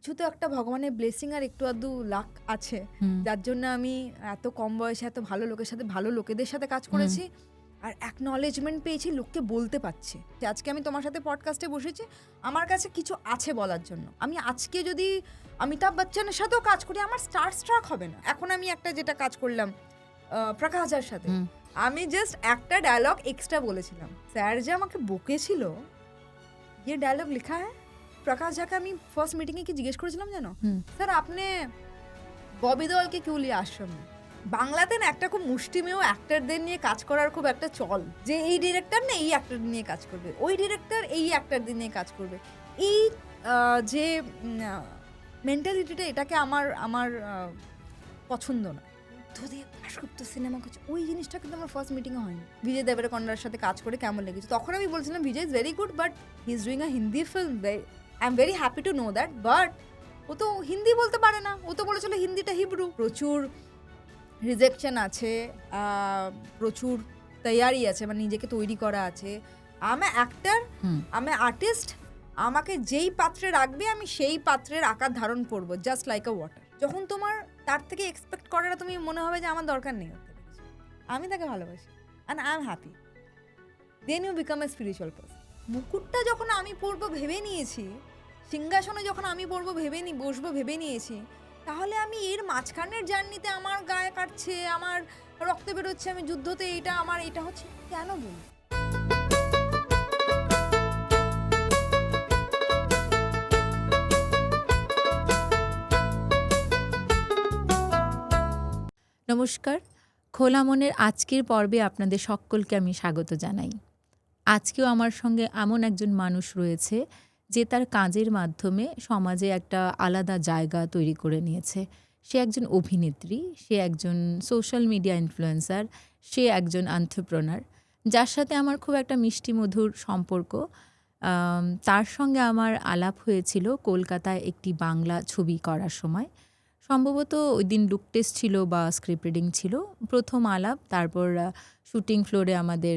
কিছু তো একটা ভগবানের ব্লেসিং আর একটু আধটু লাক আছে, যার জন্য আমি এত কম বয়সে এত ভালো লোকের সাথে ভালো লোকেদের সাথে কাজ করেছি আর অ্যাকনলেজমেন্ট পেয়েছি, লোককে বলতে পারছি যে আজকে আমি তোমার সাথে পডকাস্টে বসেছি, আমার কাছে কিছু আছে বলার জন্য। আমি আজকে যদি অমিতাভ বচ্চনের সাথেও কাজ করি আমার স্টার্ক হবে না। এখন আমি একটা যেটা কাজ করলাম প্রকাশ ঝার সাথে, আমি জাস্ট একটা ডায়লগ এক্সট্রা বলেছিলাম, স্যার যে আমাকে বকেছিল ये डायलॉग लिखा है। प्रकाश झा का আমি ফার্স্ট মিটিংয়ে কি জিজ্ঞেস করেছিলাম জানো, স্যার আপনি ববি দেওয়ালকে কিউ লিয়ে আশ্রম में? বাংলাতে না একটা খুব মুষ্টিমেয় অ্যাক্টরদের নিয়ে কাজ করার খুব একটা চল, যে এই ডিরেক্টর না এই অ্যাক্টর নিয়ে কাজ করবে, ওই ডিরেক্টর এই অ্যাক্টরদের নিয়ে কাজ করবে। এই যে মেন্টালিটিটা, এটাকে আমার পছন্দ না। দাশগুপ্ত সিনেমা করছে, ওই জিনিসটা কিন্তু আমার ফার্স্ট মিটিংয়ে হয়নি। বিজয় দেবরকন্ডার সাথে কাজ করে কেমন লেগেছে, তখন আমি বলছিলাম Vijay is very good but he is doing a Hindi film, I am very happy to know that, but ও তো হিন্দি বলতে পারে না, ও তো বলেছিল হিন্দিটা হিব্রু। প্রচুর রিজেকশন আছে, প্রচুর তৈয়ারি আছে, মানে নিজেকে তৈরি করা আছে। আমি অ্যাক্টর, আমি আর্টিস্ট, আমাকে যেই পাত্রে রাখবে আমি সেই পাত্রের আকার ধারণ করবো, জাস্ট লাইক আ ওয়াটার। যখন তোমার তার থেকে এক্সপেক্ট করাটা তুমি মনে হবে যে আমার দরকার নেই, আমি তাকে ভালোবাসি and I am happy, then you become a spiritual person. মুকুটটা যখন আমি পরবো ভেবে নিয়েছি, সিংহাসনে যখন আমি পরবো বসবো ভেবে নিয়েছি, তাহলে আমি এর মাঝখানের জার্নিতে আমার গায়ে কাটছে, আমার রক্ত বেরোচ্ছে, আমি যুদ্ধতে এটা আমার এটা হচ্ছে, কেন বলি? নমস্কার, খোলা মনের আজকের পর্বে আপনাদের সকলকে আমি স্বাগত জানাই। আজকেও আমার সঙ্গে এমন একজন মানুষ রয়েছে যে তার কাজের মাধ্যমে সমাজে একটা আলাদা জায়গা তৈরি করে নিয়েছে। সে একজন অভিনেত্রী, সে একজন সোশ্যাল মিডিয়া ইনফ্লুয়েন্সার, সে একজন এন্টারপ্রেনার, যার সাথে আমার খুব একটা মিষ্টি মধুর সম্পর্ক। তার সঙ্গে আমার আলাপ হয়েছিল কলকাতায় একটি বাংলা ছবি করার সময়। সম্ভবত ওই দিন লুক টেস্ট ছিল বা স্ক্রিপ্ট রিডিং ছিল, প্রথম আলাপ। তারপর শুটিং ফ্লোরে আমাদের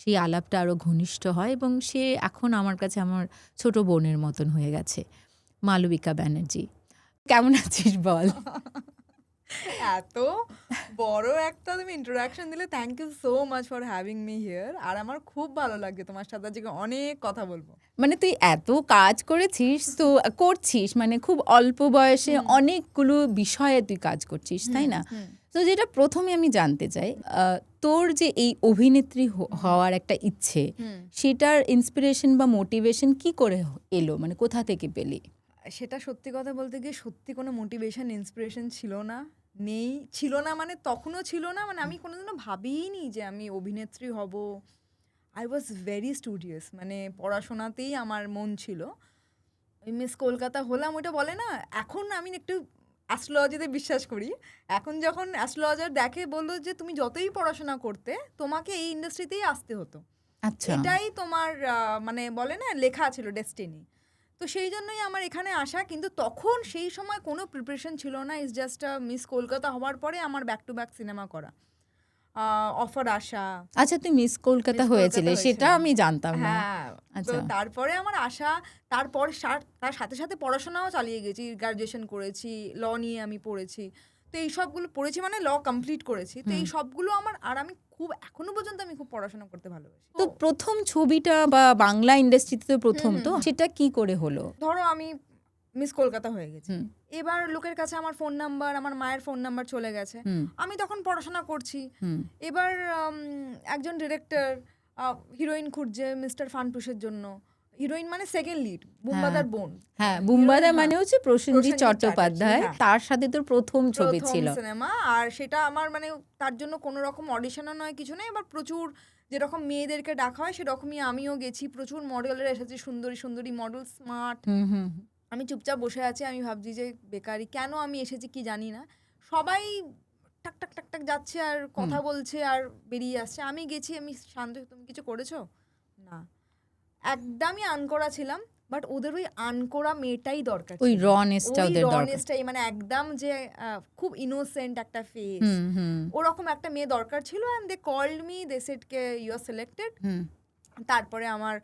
সেই আলাপটা আরও ঘনিষ্ঠ হয় এবং সে এখন আমার কাছে আমার ছোট বোনের মতন হয়ে গেছে। মালবিকা ব্যানার্জি, কেমন আছিস বল? এত বড় একটা তুমি ইন্ট্রোডাকশন দিলে, thank you so much for having me here. আর আমার খুব ভালো লাগে তোমার সাথে আজকে অনেক কথা বলবো। মানে তুই এত কাজ করেছিস, তো করছিস, মানে খুব অল্প বয়সে অনেকগুলো বিষয়ে তুই কাজ করছিস, তাই না? তো যেটা প্রথমে আমি জানতে চাই, তোর যে এই অভিনেত্রী হওয়ার একটা ইচ্ছে, সেটার ইন্সপিরেশন বা মোটিভেশন কি করে এলো, মানে কোথা থেকে পেলি? সেটা সত্যি কথা বলতে গিয়ে সত্যি কোনো মোটিভেশন ইন্সপিরেশন ছিল না, ছিল না, মানে তখনও ছিল না। মানে আমি কোনোদিনও ভাবিনি যে আমি অভিনেত্রী হব। আই ওয়াজ ভেরি স্টুডিয়াস, মানে পড়াশোনাতেই আমার মন ছিল। মিস কলকাতা হলাম, ওইটা বলে না, এখন আমি একটু অ্যাস্ট্রোলজিতে বিশ্বাস করি। এখন যখন অ্যাস্ট্রোলজার দেখে, বললো যে তুমি যতই পড়াশোনা করতে তোমাকে এই ইন্ডাস্ট্রিতেই আসতে হতো, আচ্ছা, এটাই তোমার মানে বলে না লেখা ছিল, ডেস্টিনি। তো সেই জন্যই আমার এখানে আসা। কিন্তু তখন সেই সময় কোনো প্রিপারেশন ছিল না, ইটস জাস্ট মিস কলকাতা হওয়ার পরে আমার ব্যাক টু ব্যাক সিনেমা করা, অফার আসা। আচ্ছা, তুই মিস কলকাতা হয়েছিলে, সেটা আমি জানতাম না। হ্যাঁ, তো তারপরে আমার আশা, তারপর তার সাথে সাথে পড়াশোনাও চালিয়ে গেছি, গ্র্যাজুয়েশন করেছি, ল নিয়ে আমি পড়েছি। তো এই সবগুলো পড়েছি, মানে ল কমপ্লিট করেছি। তো এই সবগুলো আমার, আর আমি খুব এখনো পর্যন্ত আমি খুব পড়াশোনা করতে ভালোবাসি। তো প্রথম ছবিটা বা বাংলা ইন্ডাস্ট্রিতে তো প্রথম, তো সেটা কি করে হলো? ধরো আমি মিস কলকাতা হয়ে গেছি, এবার লোকের কাছে আমার ফোন নাম্বার, আমার মায়ের ফোন নাম্বার চলে গেছে, আমি তখন পড়াশোনা করছি। এবার একজন ডিরেক্টর হিরোইন খুঁজছে মিস্টার ফান্টুসের জন্য, হিরোইন মানে সেকেন্ড লিড, বুম্বাদার বোন। হ্যাঁ, বুম্বাদা মানে হচ্ছে প্রসেনজিৎ চট্টোপাধ্যায়, তার সাথে তোর প্রথম ছবি ছিল সিনেমা। আর সেটা আমার মানে তার জন্য কোনো রকম অডিশনও নয়, কিছু নেই। এবার প্রচুর যেরকম মেয়েদেরকে ডাকা হয় সেরকমই আমিও গেছি, প্রচুর মডেলরা এসেছে, সুন্দরী সুন্দরী মডেল, স্মার্ট। আমি চুপচাপ বসে আছি, আমি ভাবছি যে বেকারি, কেন আমি এসেছি কি জানি না। সবাই টাক টাক টাক টাক যাচ্ছে আর কথা বলছে আর বেরিয়ে আসছে, আমি গেছি, আমি শান্ত। তুমি কিছু করেছো? না, একদমই আনকরা ছিলাম। বাট ওদের ওই আনকরা মেয়েটাই দরকার, ওই রনেসটা ওদের দরকার, মানে একদম যে খুব ইনোসেন্ট একটা ফেস, ওরকম একটা মেয়ে দরকার ছিল। And they called me, they said okay you are selected. তারপরে আমার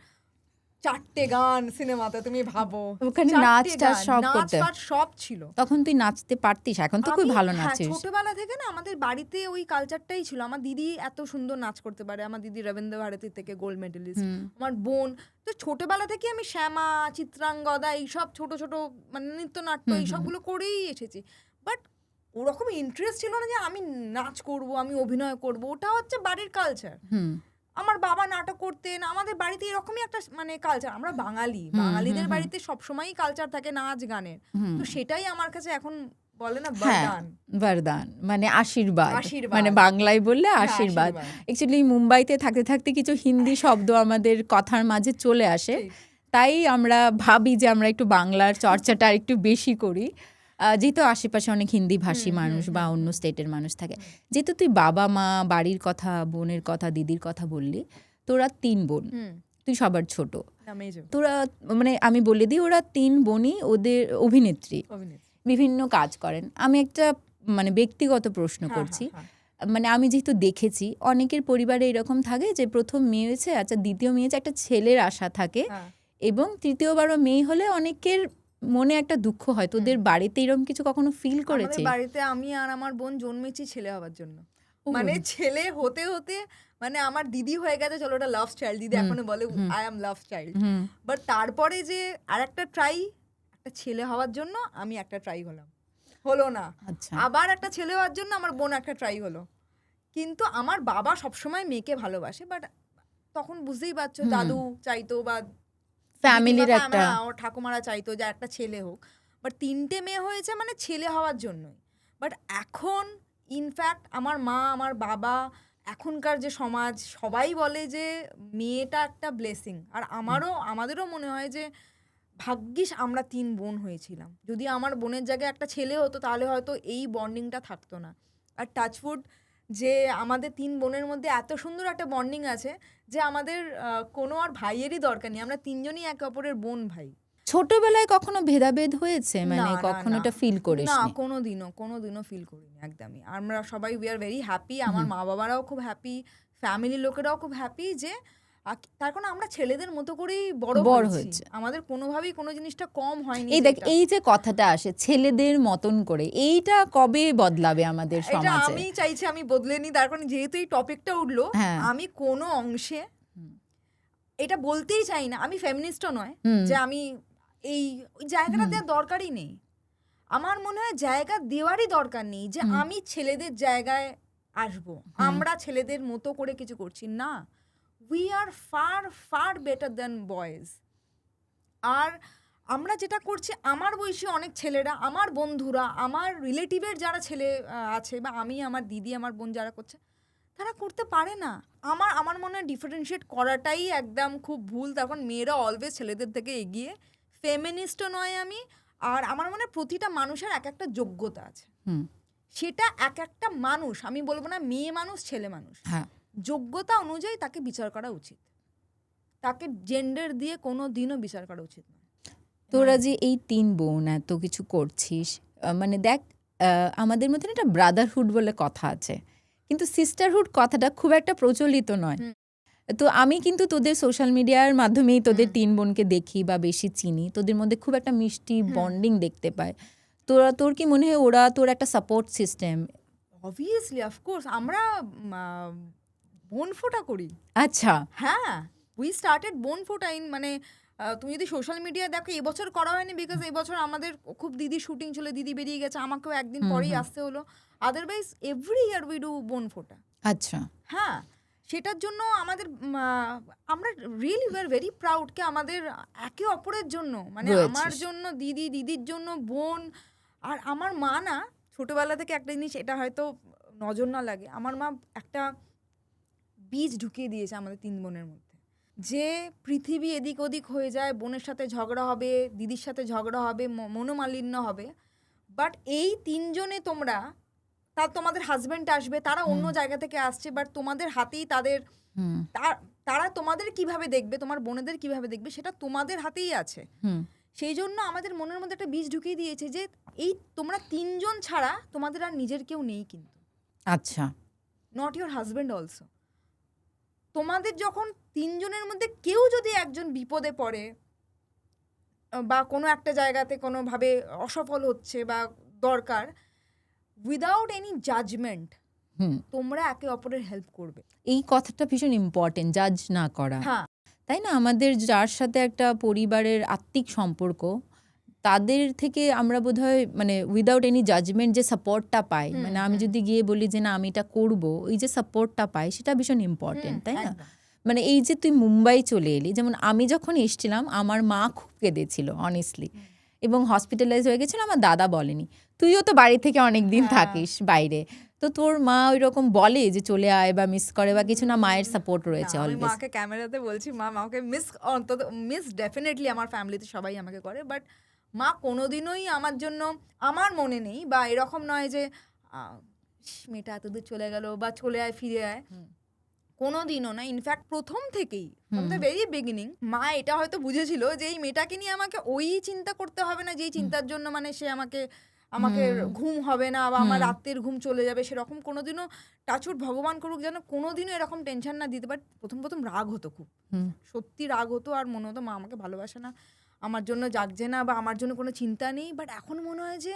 4টে গান সিনেমাতে, তুমি ভাবো ওখানে 4টে নাচ টাচ গান, সব নাচ করতে। ফাচ সব ছিল। তখন তুই নাচতে পারতিস? এখন তো খুব আমি ভালো হ্যাঁ, নাচিস। ছোটবেলা থেকে না আমাদের বাড়িতে ওই কালচারটাই ছিল। আমার দিদি এত সুন্দর নাচ করতে পারে, আমার দিদি রবীন্দ্র ভারতী থেকে গোল্ড মেডেলিস্ট, আমার বোন। তো ছোটবেলা থেকে আমি শ্যামা, চিত্রাঙ্গদা এইসব ছোট ছোট মানে নৃত্যনাট্য এইসবগুলো করেই এসেছি। বাট ওরকম ইন্টারেস্ট ছিল না যে আমি নাচ করব, আমি অভিনয় করব। ওটা হচ্ছে বাড়ির কালচার। আমার বাবা নাটক করতেন, আমাদের বাড়িতে এরকমই একটা মানে কালচার। আমরা বাঙালি, বাঙালিদের বাড়িতে সবসময়ই কালচার থাকে নাচ গানের। তো সেটাই আমার কাছে এখন বলে না বরদান, বরদান মানে আশীর্বাদ, আশীর্বাদ। মানে বাংলায় বললে হ্যাঁ, আশীর্বাদ। আশীর্বাদ। অ্যাকচুয়ালি মুম্বাইতে থাকতে থাকতে কিছু হিন্দি শব্দ আমাদের কথার মাঝে চলে আসে, ঠিক। তাই আমরা ভাবি যে আমরা একটু বাংলার চর্চাটা একটু বেশি করি, যেহেতু আশেপাশে অনেক হিন্দি ভাষী মানুষ বা অন্য স্টেটের মানুষ থাকে। যেহেতু তুই বাবা মা, বাড়ির কথা, বোনের কথা, দিদির কথা বললি, তোরা 3 বোন, তুই সবার ছোট। তোরা মানে আমি বলে দিই, ওরা 3 বোনই ওদের অভিনেত্রী, বিভিন্ন কাজ করেন। আমি একটা মানে ব্যক্তিগত প্রশ্ন করছি, মানে আমি যেহেতু দেখেছি অনেকের পরিবারে এরকম থাকে যে প্রথম মেয়ে হয়েছে, আচ্ছা দ্বিতীয় মেয়ে হয়েছে, একটা ছেলের আশা থাকে, এবং তৃতীয়বারও মেয়ে হলে অনেকের মনে একটা দুঃখ হয়। তোদের বাড়িতে এরকম কিছু কখনো ফিল করেছে? আমাদের বাড়িতে আমি আর আমার বোন জন্মেছি ছেলে হওয়ার জন্য। মানে ছেলে হতে হতে মানে আমার দিদি হয়ে গেছে, চলো ওটা লাভ চাইল্ড, দিদি এখনো বলে I am love child. But তারপরে যে আরেকটা ট্রাই, একটা ছেলে হওয়ার জন্য আমি একটা ট্রাই হলো না। আবার একটা ছেলে হওয়ার জন্য আমার বোন একটা ট্রাই হলো। কিন্তু আমার বাবা সবসময় মেয়েকে ভালোবাসে, বাট তখন বুঝতেই পারছো দাদু চাইতো বা ফ্যামিলির একটা ঠাকুমারা চাইতো যে একটা ছেলে হোক। বাট 3টে মেয়ে হয়েছে মানে ছেলে হওয়ার জন্যই। বাট এখন ইনফ্যাক্ট আমার মা, আমার বাবা, এখনকার যে সমাজ, সবাই বলে যে মেয়েটা একটা ব্লেসিং। আর আমাদেরও মনে হয় যে ভাগ্যিস আমরা 3 বোন হয়েছিলাম। যদি আমার বোনের জায়গায় একটা ছেলে হতো তাহলে হয়তো এই বন্ডিংটা থাকতো না। আর টাচউড যে আমাদের 3 বোনের মধ্যে এত সুন্দর একটা বন্ডিং আছে যে আমাদের কোনো আর ভাইয়েরই দরকার নেই, আমরা 3 জনই একে অপরের বোন ভাই। ছোটবেলায় কখনো ভেদাভেদ হয়েছে? মানে কখনো এটা ফিল করিস? না, কোনোদিনও ফিল করিনি, একদমই। আমরা সবাই উই আর ভেরি হ্যাপি। আমার মা বাবারাও খুব হ্যাপি, ফ্যামিলির লোকেরাও খুব হ্যাপি যে তার কারণ আমরা ছেলেদের মতো করেই বড় হয়েছি। আমাদের কোনোভাবেই কোনো জিনিসটা কম হয়নি। এই দেখ, এই যে কথাটা আসে ছেলেদের মতন করে, এইটা কবে বদলাবে আমাদের সমাজে? এটা আমি চাইছি আমি বদলে নি। তার কারণ যেহেতু এই টপিকটা উঠলো, আমি কোনো অংশে এটা বলতেই চাই না। আমি ফেমিনিস্টও নয় যে আমি এই জায়গাটা দেওয়ার দরকারই নেই। আমার মনে হয় জায়গা দেওয়ারই দরকার নেই যে আমি ছেলেদের জায়গায় আসবো, আমরা ছেলেদের মতো করে কিছু করছি না। We are far far better than boys. আর আমরা যেটা করছি, আমার বয়সী অনেক ছেলেরা, আমার বন্ধুরা, আমার রিলেটিভের যারা ছেলে আছে, বা আমি, আমার দিদি, আমার বোন যারা করছে, তারা করতে পারে না। আমার মনে হয় ডিফারেন্সিয়েট করাটাই একদম খুব ভুল। তখন মেয়েরা অলওয়েজ ছেলেদের থেকে এগিয়ে। ফেমিনিস্টও নয় আমি। আর আমার মনে হয় প্রতিটা মানুষের এক একটা যোগ্যতা আছে, সেটা এক একটা মানুষ, আমি বলবো না মেয়ে মানুষ ছেলে মানুষ, যোগ্যতা অনুযায়ী তাকে বিচার করা উচিত। তাকে জেন্ডার দিয়ে কোনো দিনও বিচার করা উচিত না। তোরা যে এই 3 বোন এত কিছু করছিস, মানে দেখ আমাদের মধ্যে একটা ব্রাদারহুড বলে কথা আছে, কিন্তু সিস্টারহুড কথাটা খুব একটা প্রচলিত নয়। তো আমি কিন্তু তোদের সোশ্যাল মিডিয়ার মাধ্যমেই তোদের 3 বোনকে দেখি বা বেশি চিনি। তোদের মধ্যে খুব একটা মিষ্টি বন্ডিং দেখতে পাই। তোর কি মনে হয় ওরা তোর একটা সাপোর্ট সিস্টেম? Obviously, of course. আমরা বোন ফোটা করি। আচ্ছা, হ্যাঁ, উই স্টার্টেড বোন ফোটা ইন, মানে তুমি যদি সোশ্যাল মিডিয়া দেখো, এবছর করা হয়নি বিকজ এবছর আমাদের খুব দিদি শুটিং ছিল, দিদি বেরিয়ে গেছে, আমাকেও একদিন পরেই আসতে হলো। Otherwise every year we do Bon Phota. আচ্ছা, হ্যাঁ, সেটার জন্য আমাদের আমরা really we are very proud কে আমাদের একে অপরের জন্য, মানে আমার জন্য দিদি, দিদির জন্য বোন। আর আমার মা না ছোটবেলা থেকে একটা জিনিস, এটা হয়তো নজর না লাগে, আমার মা একটা বীজ ঢুকিয়ে দিয়েছে আমাদের 3 বোনের মধ্যে, যে পৃথিবী এদিক ওদিক হয়ে যায়, বোনের সাথে ঝগড়া হবে, দিদির সাথে ঝগড়া হবে, মনোমালিন্য হবে, বাট এই 3 জনে তোমরা, তোমাদের হাজবেন্ড আসবে, তারা অন্য জায়গা থেকে আসছে, বাট তোমাদের হাতেই তাদের, তারা তোমাদের কিভাবে দেখবে, তোমার বোনেদের কিভাবে দেখবে, সেটা তোমাদের হাতেই আছে। সেই জন্য আমাদের মনের মধ্যে একটা বীজ ঢুকিয়ে দিয়েছে যে এই তোমরা 3 জন ছাড়া তোমাদের আর নিজের কেউ নেই, কিন্তু আচ্ছা, নট ইউর হাজবেন্ড অলসো। তোমাদের যখন তিনজনের মধ্যে কেউ যদি একজন বিপদে পড়ে বা কোনো একটা জায়গাতে কোনোভাবে অসফল হচ্ছে বা দরকার, উইদাউট এনি জাজমেন্ট তোমরা একে অপরের হেল্প করবে। এই কথাটা ভীষণ ইম্পর্টেন্ট, জাজ না করা, হ্যাঁ, তাই না? আমাদের যার সাথে একটা পরিবারের আত্মিক সম্পর্ক, তাদের থেকে আমরা বোধহয় মানে উইদাউট এনি জাজমেন্ট যে সাপোর্টটা পাই, মানে আমি যদি গিয়ে বলি যে না আমি এটা করবো, ওই যে সাপোর্টটা পাই সেটা ভীষণ ইম্পর্টেন্ট, তাই না? একদম। মানে এই যে তুই মুম্বাই চলে এলি, যেমন আমি যখন এসেছিলাম আমার মা খুব কেঁদেছিল অনেস্টলি, এবং হসপিটালাইজ হয়ে গেছিল, আমার দাদা বলেনি। তুইও তো বাড়ি থেকে অনেক দিন থাকিস বাইরে, তো তোর মা ওই রকম বলে যে চলে আয় বা মিস করে বা কিছু না? মায়ের সাপোর্ট রয়েছে না, আমি অলওয়েজ। মাকে ক্যামেরাতে বলছি, মা আমাকে মিস, অন্তত মিস ডেফিনেটলি আমার ফ্যামিলিতে সবাই আমাকে করে, বাট মা কোনোদিনই আমার জন্য, আমার মনে নেই বা এরকম নয় যে মেয়েটা এতদূর চলে গেল বা চলে আয় ফিরে আয়, কোনোদিনও না। ইনফ্যাক্ট প্রথম থেকেই, ফ্রম দ্য ভেরি বিগিনিং, মা এটা হয়তো বুঝেছিল যে এই মেয়েটাকে নিয়ে আমাকে ওই চিন্তা করতে হবে না যেই চিন্তার জন্য মানে সে আমাকে ঘুম হবে না বা আমার রাতের ঘুম চলে যাবে, সেরকম কোনোদিনও, টাচউড ভগবান করুক যেন কোনোদিনও এরকম টেনশন না দিতে। বাট প্রথম প্রথম রাগ হতো, খুব সত্যি রাগ হতো, আর মনে হতো মা আমাকে ভালোবাসে না, আমার জন্য জাগছে না বা আমার জন্য কোনো চিন্তা নেই। বাট এখন মনে হয় যে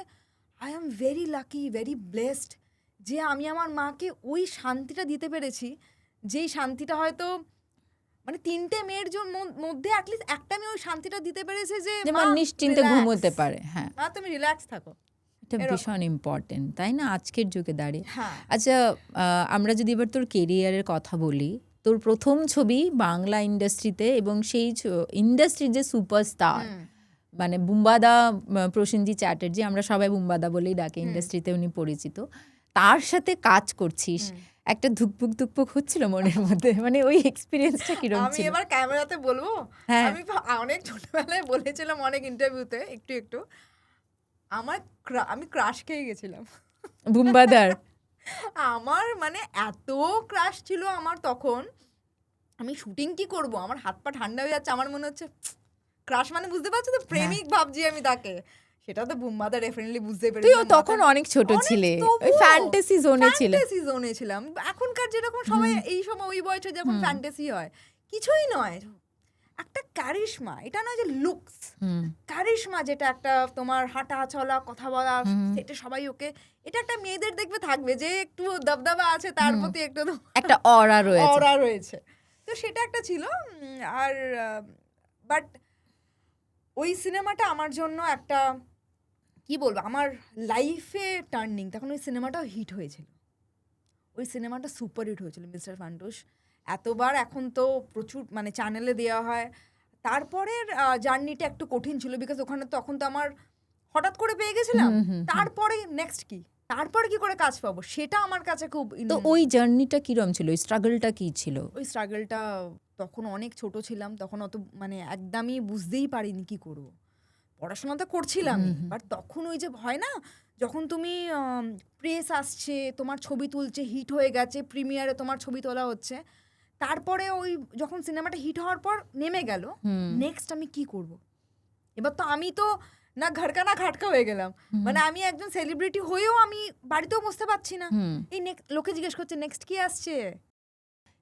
I am very lucky, very blessed যে আমি আমার মাকে ওই শান্তিটা দিতে পেরেছি, যেই শান্তিটা হয়তো মানে তিনটে মেয়ের মধ্যে অ্যাটলিস্ট একটা মেয়ে ওই শান্তিটা দিতে পেরেছে যে মা নিশ্চিন্তে ঘুমোতে পারে। হ্যাঁ, মা তুমি রিল্যাক্স থাকো, এটা ভীষণ ইম্পর্টেন্ট, তাই না, আজকের যুগে দাঁড়িয়ে? হ্যাঁ। আচ্ছা, আমরা যদি এবার তোর কেরিয়ারের কথা বলি, তোর প্রথম ছবি বাংলা ইন্ডাস্ট্রিতে, এবং সেই ইন্ডাস্ট্রির যে সুপারস্টার মানে বুম্বাদা, প্রসেনজিৎ চ্যাটার্জি, আমরা সবাই বুম্বাদা বলেই ডাকে, ইন্ডাস্ট্রিতে উনি পরিচিত, তার সাথে কাজ করছিস, একটা ধুকপুক ধুকপুক হচ্ছিল মনের মধ্যে, মানে ওই এক্সপিরিয়েন্সটা কিরকম আমি ছিল? এবার ক্যামেরাতে বলবো, হ্যাঁ। আমি অনেক ছোটবেলায় বলেছিলাম অনেক ইন্টারভিউতে, একটু একটু আমি ক্রাশ খেয়ে গেছিলাম বুম্বাদার? আমার মানে এত ক্রাশ ছিল আমার তখন, আমি শুটিং কি করব, আমার হাত পা ঠান্ডা হয়ে যাচ্ছে, আমার মনে হচ্ছে ক্রাশ মানে বুঝতে পারছো তো, প্রেমিক ভাবছি আমি তাকে, সেটা তো বুম্বাদা ডেফিনেটলি বুঝতে পেরেছি। তুইও তখন অনেক ছোট ছিলে, ওই ফ্যান্টাসি জোনে ছিলে। ফ্যান্টাসি জোনে ছিলাম, এখনকার যেরকম সবাই এই সময় ওই বয়সে যখন ফ্যান্টাসি হয়, কিছুই নয়, একটা ক্যারিশমা, এটা নয় যে লুকস, ক্যারিশমা, যেটা একটা তোমার হাঁটা চলা কথা বলা, সেটা সবাই ওকে, এটা একটা মেয়েদের দেখবে থাকবে যে একটু দবদবা আছে, তার প্রতি একটু একটা অরা রয়েছে, তো সেটা একটা ছিল। আর বাট ওই সিনেমাটা আমার জন্য একটা, কি বলবো, আমার লাইফে টার্নিং, তখন ওই সিনেমাটাও হিট হয়েছিল, ওই সিনেমাটা সুপার হিট হয়েছিল মিস্টার ফান্টুস, এতবার এখন তো প্রচুর মানে চ্যানেলে দেওয়া হয়। তারপরের জার্নিটা একটু কঠিন ছিল, বিকজ ওখানে তখন তো আমার হঠাৎ করে পেয়ে গেছিলাম, তারপরে নেক্সট কি, তারপরে কি করে কাজ পাবো, সেটা আমার কাছে খুব। তো ওই জার্নিটা কিরম ছিল, ওই স্ট্রাগলটা কি ছিল? ওই স্ট্রাগলটা, তখন অনেক ছোট ছিলাম, তখন অত মানে একদমই বুঝতেই পারিনি কি করব, পড়াশোনা তো করছিলাম, বাট তখন ওই যে হয় না, যখন তুমি প্রেস আসছে, তোমার ছবি তুলছে, হিট হয়ে গেছে, প্রিমিয়ারে তোমার ছবি তোলা হচ্ছে, তারপরে ওই যখন সিনেমাটা হিট হওয়ার পর নেমে গেল, নেক্সট আমি কি করব, এবার তো আমি তো না ঘরকা না ঘাটকা হয়ে গেলাম, মানে আমি একজন সেলিব্রিটি হয়েও আমি বাড়িতেও বসতে পারছি না, এই লোকে জিজ্ঞেস করছে নেক্সট কি আসছে,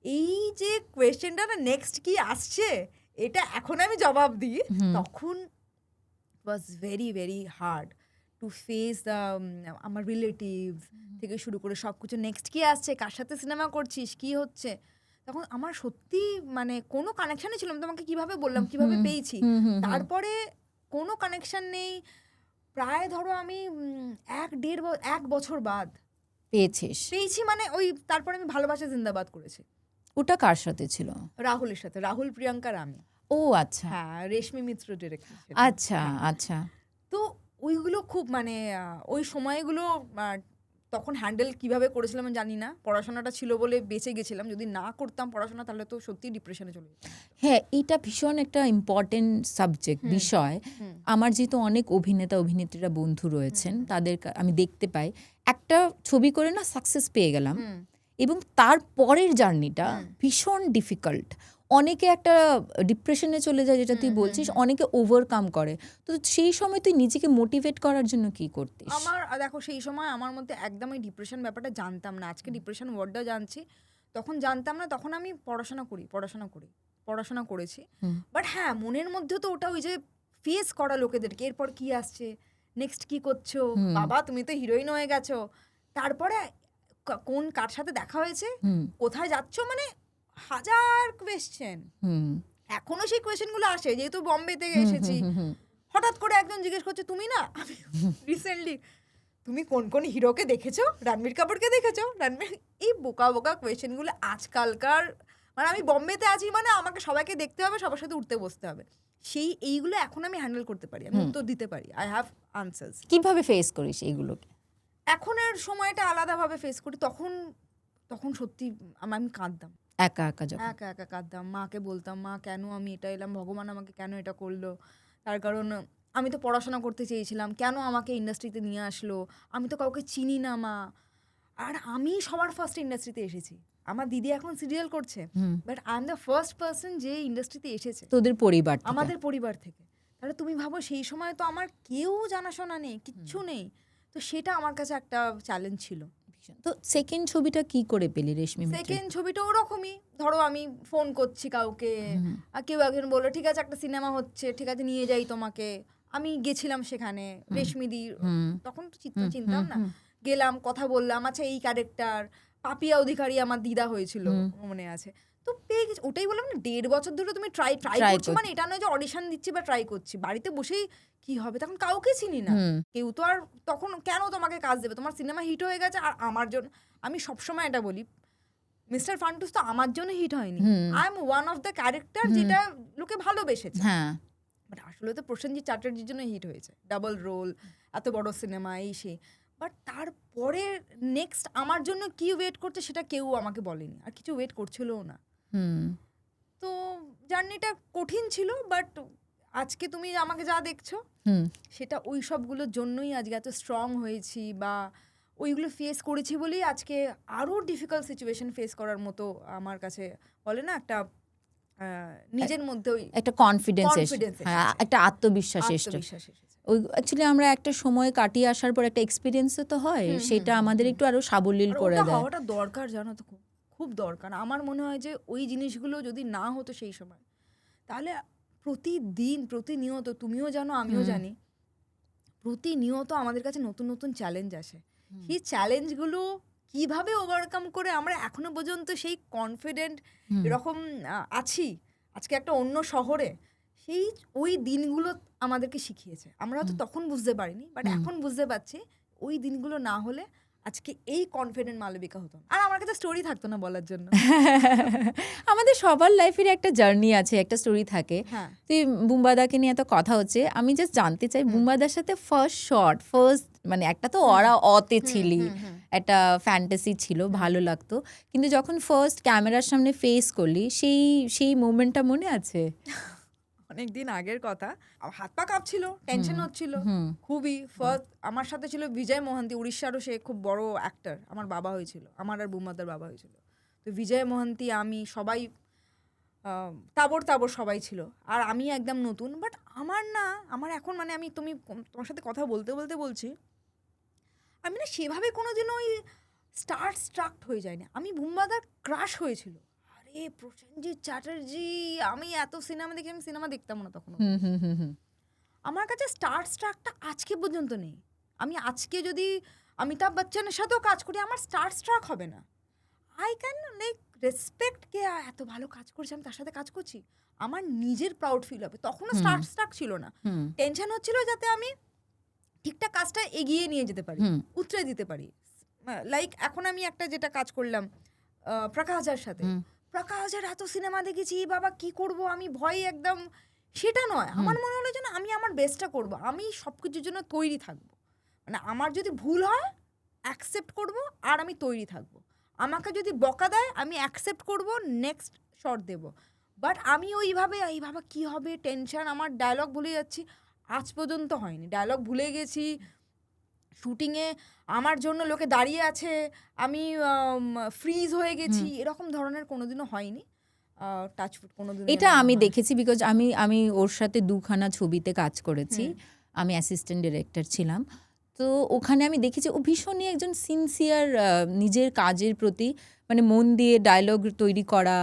এই যে কোয়েশ্চেনটা না, নেক্সট কি আসছে, এটা এখন আমি জবাব দিই, তখন was very very hard to face the, আমার রিলেটিভস থেকে শুরু করে সব কিছু, নেক্সট কি আসছে, কার সাথে সিনেমা করছিস, কি হচ্ছে, তখন আমার সত্যি মানে কোনো কানেকশানই ছিল না, তোমাকে কিভাবে বললাম কিভাবে পেয়েছি, তারপরে কোনো কানেকশান নেই, প্রায় ধরো আমি 1 বছর বাদ পেয়েছি, মানে ওই তারপরে আমি ভালোবাসা জিন্দাবাদ করেছি। ওটা কার সাথে ছিল? রাহুলের সাথে, রাহুল প্রিয়াঙ্কার আমি। ও আচ্ছা, হ্যাঁ, রেশমি মিত্র ডিরেক্টর। আচ্ছা আচ্ছা। তো ওইগুলো খুব মানে ওই সময়গুলো তখন হ্যান্ডেল কিভাবে করেছিলাম আমি জানি না, পড়াশোনাটা ছিল বলে বেঁচে গেছিলাম, যদি না করতাম পড়াশোনা তাহলে তো সত্যি ডিপ্রেশনে চলে যেতাম। হ্যাঁ, এটা ভীষণ একটা ইম্পর্টেন্ট সাবজেক্ট, বিষয়। আমার যেহেতু অনেক অভিনেতা অভিনেত্রীরা বন্ধু রয়েছেন, তাদের আমি দেখতে পাই একটা ছবি করে না সাকসেস পেয়ে গেলাম, এবং তার পরের জার্নিটা ভীষণ ডিফিকাল্ট, অনেকে একটা ডিপ্রেশনে চলে যায়, যেটা তুই বলছিস, অনেকে ওভারকাম করে, তো সেই সময় তুই নিজেকে মোটিভেট করার জন্য কি করতিস? আমার দেখো সেই সময় আমার মধ্যে একদমই ডিপ্রেশন ব্যাপারটা জানতাম না, আজকে ডিপ্রেশন ওয়ার্ডটা জানছি, তখন জানতাম না, তখন আমি পড়াশোনা করেছি। বাট হ্যাঁ, মনের মধ্যে তো ওটা ওই যে ফেস করা লোকেদেরকে, এরপর কি আসছে, নেক্সট কি করছো, বাবা তুমি তো হিরোইন হয়ে গেছো, তারপরে কোন কার সাথে দেখা হয়েছে, কোথায় যাচ্ছ, মানে হাজার কোয়েশ্চেন। এখনো সেই কোয়েশ্চেনগুলো আসে, যেহেতু বম্বেতে এসেছি। হঠাৎ করে একজন জিজ্ঞেস করছে, তুমি না আমি রিসেন্টলি তুমি কোন কোন হিরোকে দেখেছো, রণবীর কাপুরকে দেখেছো, এই বোকা বোকা কোয়েশ্চেনগুলো আজকালকার, মানে আমি বম্বেতে আছি মানে আমাকে সবাইকে দেখতে হবে, সবার সাথে উঠতে বসতে হবে, এইগুলো এখন আমি হ্যান্ডেল করতে পারি, আমি উত্তর দিতে পারি, আই হ্যাভ আনসার্স। কিভাবে ফেস করিস এইগুলোকে? এখনের সময়টা আলাদাভাবে ফেস করি। তখন সত্যি আমি কাঁদতাম, একা একা কাঁদতাম, মাকে বলতাম, মা কেন আমি এটা এলাম, ভগবান আমাকে কেন এটা করলো, তার কারণ আমি তো পড়াশোনা করতে চেয়েছিলাম, কেন আমাকে ইন্ডাস্ট্রিতে নিয়ে আসলো, আমি তো কাউকে চিনি না মা। আর আমি সবার ফার্স্ট ইন্ডাস্ট্রিতে এসেছি, আমার দিদি এখন সিরিয়াল করছে, but I am the first person যে ইন্ডাস্ট্রিতে এসেছে তোদের পরিবার, আমাদের পরিবার থেকে। তাহলে তুমি ভাবো সেই সময় তো আমার কেউ জানাশোনা নেই, কিচ্ছু নেই, তো সেটা আমার কাছে একটা চ্যালেঞ্জ ছিল। তো সেকেন্ড ছবিটা কি করে পেলি রেশমি? সেকেন্ড ছবিটা ওরকমই, ধরো আমি ফোন করছি কাউকে, আর কেউ একজন বললো ঠিক আছে একটা সিনেমা হচ্ছে, ঠিক আছে নিয়ে যাই তোমাকে, আমি গেছিলাম সেখানে, রেশমিদি, তখন তো চিনতাম না, গেলাম, কথা বললাম, আচ্ছা এই ক্যারেক্টার, পাপিয়া অধিকারী আমার দিদা হয়েছিল মনে আছে, তো পেয়ে গেছি। ওটাই বললাম না, 1.5 বছর ধরে তুমি ট্রাই করছো, মানে এটা নয় যে অডিশন দিচ্ছি বা ট্রাই করছি, বাড়িতে বসেই কি হবে, তখন কাউকে চিনি না, কেউ তো আর তখন কেন তোমাকে কাজ দেবে, তোমার সিনেমা হিট হয়ে গেছে। আর আমার জন্য, আমি সবসময় এটা বলি, মিস্টার ফান্টুস তো আমার জন্য হিট হয়নি, I am one of the character যেটা লোকে ভালোবেসেছে, বাট আসলে তো প্রসেনজিৎ চ্যাটার্জির জন্য হিট হয়েছে, ডাবল রোল, এত বড় সিনেমা, এই সে। বাট তারপরে নেক্সট আমার জন্য কি ওয়েট করছে সেটা কেউ আমাকে বলেনি, আর কিছু ওয়েট করছিলও না। তো জার্নিটা কঠিন ছিল, বাট আজকে তুমি আমাকে যা দেখছো সেটা ওই সবগুলোর জন্যই আজকে এত স্ট্রং হয়েছি, বা ওইগুলো ফেস করেছি বলেই আজকে আরও ডিফিকাল্ট সিচুয়েশন ফেস করার মতো আমার কাছে, বলে না একটা নিজের মধ্যে একটা কনফিডেন্স, একটা আত্মবিশ্বাস এসেছে। ওই অ্যাকচুয়ালি আমরা একটা সময় কাটিয়ে আসার পর একটা এক্সপিরিয়েন্সও তো হয়, সেটা আমাদের একটু আরো সাবলীল করে দেয়। হওয়াটা দরকার, জানো তো, খুব দরকার। আমার মনে হয় যে ওই জিনিসগুলো যদি না হতো সেই সময়, তাহলে প্রতিনিয়ত, তুমিও জানো আমিও জানি, প্রতিনিয়ত আমাদের কাছে নতুন নতুন চ্যালেঞ্জ আসে। সেই চ্যালেঞ্জগুলো কিভাবে ওভারকাম করে আমরা এখনো পর্যন্ত সেই কনফিডেন্ট এরকম আছি আজকে একটা অন্য শহরে, ওই দিনগুলো আমাদেরকে শিখিয়েছে। আমরা হয়তো তখন বুঝতে পারিনি, বাট এখন বুঝতে পারছি ওই দিনগুলো না হলে আজকে এই কনফিডেন্ট মালবিকা হতো, আর আমার কাছে স্টোরি থাকতো না বলার জন্য। আমাদের সবার লাইফের একটা জার্নি আছে, একটা স্টোরি থাকে। তুই বুম্বাদাকে নিয়ে এত কথা হচ্ছে, আমি জাস্ট জানতে চাই বুম্বাদার সাথে ফার্স্ট মানে একটা তো অতে ছিলি, একটা ফ্যান্টাসি ছিল, ভালো লাগতো, কিন্তু যখন ফার্স্ট ক্যামেরার সামনে ফেস করলি সেই মোমেন্টটা মনে আছে? অনেকদিন আগের কথা, হাত পা কাঁপছিল, টেনশন হচ্ছিল খুবই। ফার্স্ট আমার সাথে ছিল বিজয় মোহান্তি, উড়িষ্যারও সে খুব বড় অ্যাক্টর, আমার বাবা হয়েছিল, আমার আর বুম্বাদার বাবা হয়েছিল। তো বিজয় মোহান্তি, আমি সবাই তাবড় সবাই ছিল, আর আমি একদম নতুন। বাট আমার এখন মানে তুমি তোমার সাথে কথা বলতে বলছি, আমি না সেভাবে কোনোদিন ওই স্ট্রাক্ট হয়ে যায়নি। আমি বুম্বাদার ক্রাশ হয়েছিল, আরে প্রসেনজিৎ চ্যাটার্জি, আমি এত সিনেমা দেখি, আমি সিনেমা দেখতাম না তখন। আমার কাছে স্ট্রাকটা আজকে পর্যন্ত নেই। আমি আজকে যদি অমিতাভ বচ্চনের সাথেও কাজ করি, আমার স্ট্রাক হবে না। আই ক্যান লাইক রেসপেক্ট, কে এত ভালো কাজ করছে, আমি তার সাথে কাজ করছি, আমার নিজের প্রাউড ফিল হবে। তখনও স্ট্রাক ছিল না, টেনশন হচ্ছিল যাতে আমি ঠিকঠাক কাজটা এগিয়ে নিয়ে যেতে পারি, উতরে দিতে পারি। লাইক এখন আমি একটা যেটা কাজ করলাম প্রকাশ হাজার সাথে, প্রকাশ হাজার এত সিনেমা দেখেছি, বাবা কি করব আমি ভয়ে একদম, সেটা নয়। আমার মনে হলো যে না, আমি আমার বেস্টটা করব, আমি সব কিছুর জন্য তৈরি থাকবো, মানে আমার যদি ভুল হয় অ্যাকসেপ্ট করব, আর আমি তৈরি থাকবো। আমাকে যদি বকা দেয় আমি অ্যাকসেপ্ট করব, নেক্সট শট দেব। বাট আমি এইভাবে কি হবে, টেনশন, আমার ডায়লগ ভুলে যাচ্ছি, আজ পর্যন্ত হয়নি। ডায়লগ ভুলে গেছি শুটিংয়ে, আমার জন্য লোকে দাঁড়িয়ে আছে, আমি ফ্রিজ হয়ে গেছি, এরকম ধরনের কোনোদিনও হয়নি। টাচফুট কোনোদিন এটা আমি দেখেছি, বিকজ আমি ওর সাথে 2খানা ছবিতে কাজ করেছি, আমি অ্যাসিস্ট্যান্ট ডিরেক্টর ছিলাম। তো ওখানে আমি দেখেছি ও ভীষণই একজন সিনসিয়ার নিজের কাজের প্রতি, মানে মন দিয়ে ডায়লগ তৈরি করা,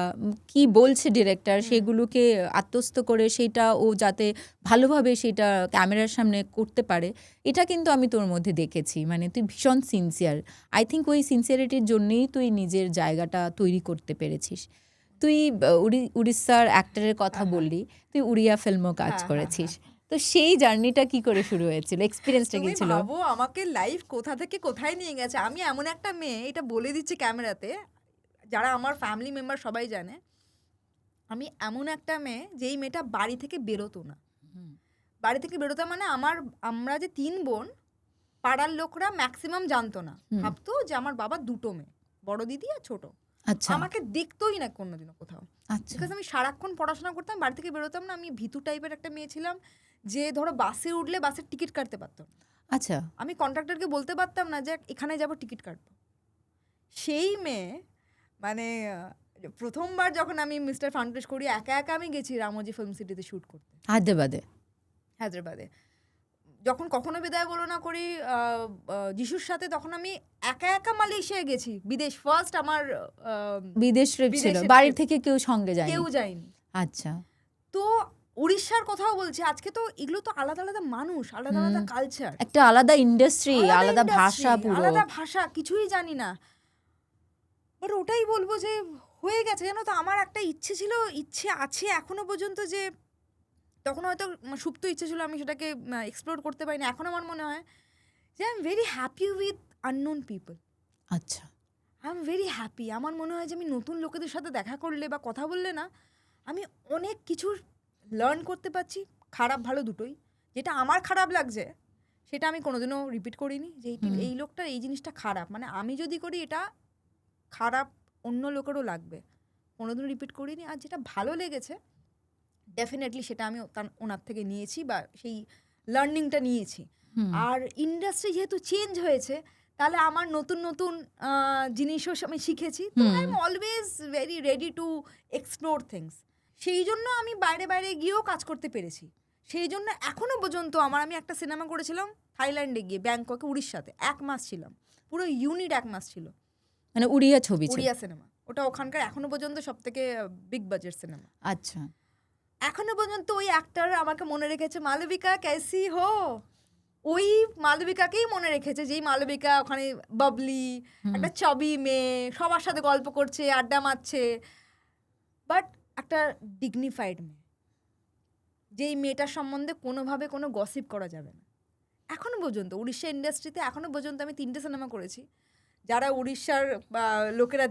কি বলছে ডিরেক্টর সেগুলোকে আত্মস্থ করে সেটা ও যাতে ভালোভাবে সেটা ক্যামেরার সামনে করতে পারে, এটা কিন্তু আমি তোর মধ্যে দেখেছি। মানে তুই ভীষণ সিনসিয়ার। আই থিঙ্ক ওই সিনসিয়ারিটির জন্যই তুই নিজের জায়গাটা তৈরি করতে পেরেছিস। তুই উড়িষ্যার অ্যাক্টরের কথা বললি, তুই উড়িয়া ফিল্মও কাজ করেছিস। তো সেই জার্নিটা কি করে শুরু হয়েছিল, এক্সপিরিয়েন্সটা কি তুমি ছিল? ভাবো আমাকে লাইফ কোথা থেকে কোথায় নিয়ে গেছে। আমি এমন একটা মেয়ে, এটা বলে দিচ্ছি ক্যামেরাতে, যারা আমার ফ্যামিলি মেম্বার সবাই জানে, আমি এমন একটা মেয়ে যেই মেয়েটা বাড়ি থেকে বেরোতো না। বাড়ি থেকে বেরোতো মানে আমরা যে 3 বোন, পাড়ার লোকরা ম্যাক্সিমাম জানতো না, ভাবতো যে আমার বাবা 2টো মেয়ে, বড় দিদি আর ছোট। আচ্ছা আমাকে দেখতোই না কোনোদিনও কোথাও, আচ্ছা বিকজ আমি সারাক্ষণ পড়াশোনা করতাম, বাড়ি থেকে বেরোতাম না। আমি ভীতু টাইপের একটা মেয়ে ছিলাম, যে ধরো বাসে উঠলে বাসের টিকিট কাটতে পারতাম না। আচ্ছা আমি কন্ট্রাক্টরকে বলতে পারতাম না যে এখানে যাব টিকিট কাটবো। সেই মেয়ে মানে প্রথমবার যখন আমি মিস্টার ফানক্রেশ করি, একা একা আমি গেছি রামোজি ফিল্ম সিটিতে শ্যুট করতে, হায়দ্রাবাদে। যখন কখনো বিদায় বলো না করি যিশুর সাথে, তখন আমি একা একা মালয়েশিয়ায় গেছি, বিদেশ ফার্স্ট আমার বিদেশ ট্রিপ ছিল, বিদেশের বাড়ি trip। থেকে কেউ সঙ্গে যায়নি? কেউ যায়নি। আচ্ছা তো উড়িষ্যার কথাও বলছি, আজকে তো এগুলো তো আলাদা আলাদা মানুষ, আলাদা আলাদা কালচার, একটা আলাদা ইন্ডাস্ট্রি, আলাদা ভাষা, পুরো আলাদা ভাষা, কিছুই জানি না। বাট ওটাই বলবো যে হয়ে গেছে, জানো তো। আমার একটা ইচ্ছে ছিল, ইচ্ছে আছে এখনো পর্যন্ত, যে তখন হয়তো সুপ্ত ইচ্ছে ছিল, আমি সেটাকে এক্সপ্লোর করতে পারিনি। এখন আমার মনে হয় যে I am very happy with unknown people. আচ্ছা আই এম ভেরি হ্যাপি। আমার মনে হয় যে আমি নতুন লোকেদের সাথে দেখা করলে বা কথা বললে না, আমি অনেক কিছু লার্ন করতে পারছি, খারাপ ভালো দুটোই। যেটা আমার খারাপ লাগছে সেটা আমি কোনোদিনও রিপিট করিনি, যে এই লোকটার এই জিনিসটা খারাপ, মানে আমি যদি করি এটা খারাপ অন্য লোকেরও লাগবে, কোনোদিনও রিপিট করিনি। আর যেটা ভালো লেগেছে ডেফিনেটলি সেটা আমি ওনার থেকে নিয়েছি, বা সেই লার্নিংটা নিয়েছি। আর ইন্ডাস্ট্রি যেহেতু চেঞ্জ হয়েছে, তাহলে আমার নতুন নতুন জিনিসও আমি শিখেছি। তো I am always very ready to explore things. সেই জন্য আমি বাইরে বাইরে গিয়েও কাজ করতে পেরেছি। সেই জন্য এখনো পর্যন্ত আমি একটা সিনেমা করেছিলাম থাইল্যান্ডে গিয়ে, ব্যাংককে, উড়িষ্যাতে 1 মাস ছিলাম, পুরো ইউনিট 1 মাস ছিল। মানে উড়িয়া ছবি ছিল? উড়িয়া সিনেমা, ওটা ওখানকার এখনো পর্যন্ত সব থেকে বিগ বাজেট সিনেমা। আচ্ছা এখনো পর্যন্ত ওই অ্যাক্টর আমাকে মনে রেখেছে, মালবিকা कैसी हो, ওই মালবিকাকেই মনে রেখেছে, যেই মালবিকা ওখানে বাবলি, একটা চবি মেয়ে, সবার সাথে গল্প করছে, আড্ডা মারছে, বাট একটা ডিগনিফাইড মেয়ে, যেই মেয়েটার সম্বন্ধে কোনোভাবে কোনো গসিপ করা যাবে না। এখনো পর্যন্ত উড়িষ্যা ইন্ডাস্ট্রিতে এখনো পর্যন্ত আমি 3টে সিনেমা করেছি, যারা উড়িষ্যার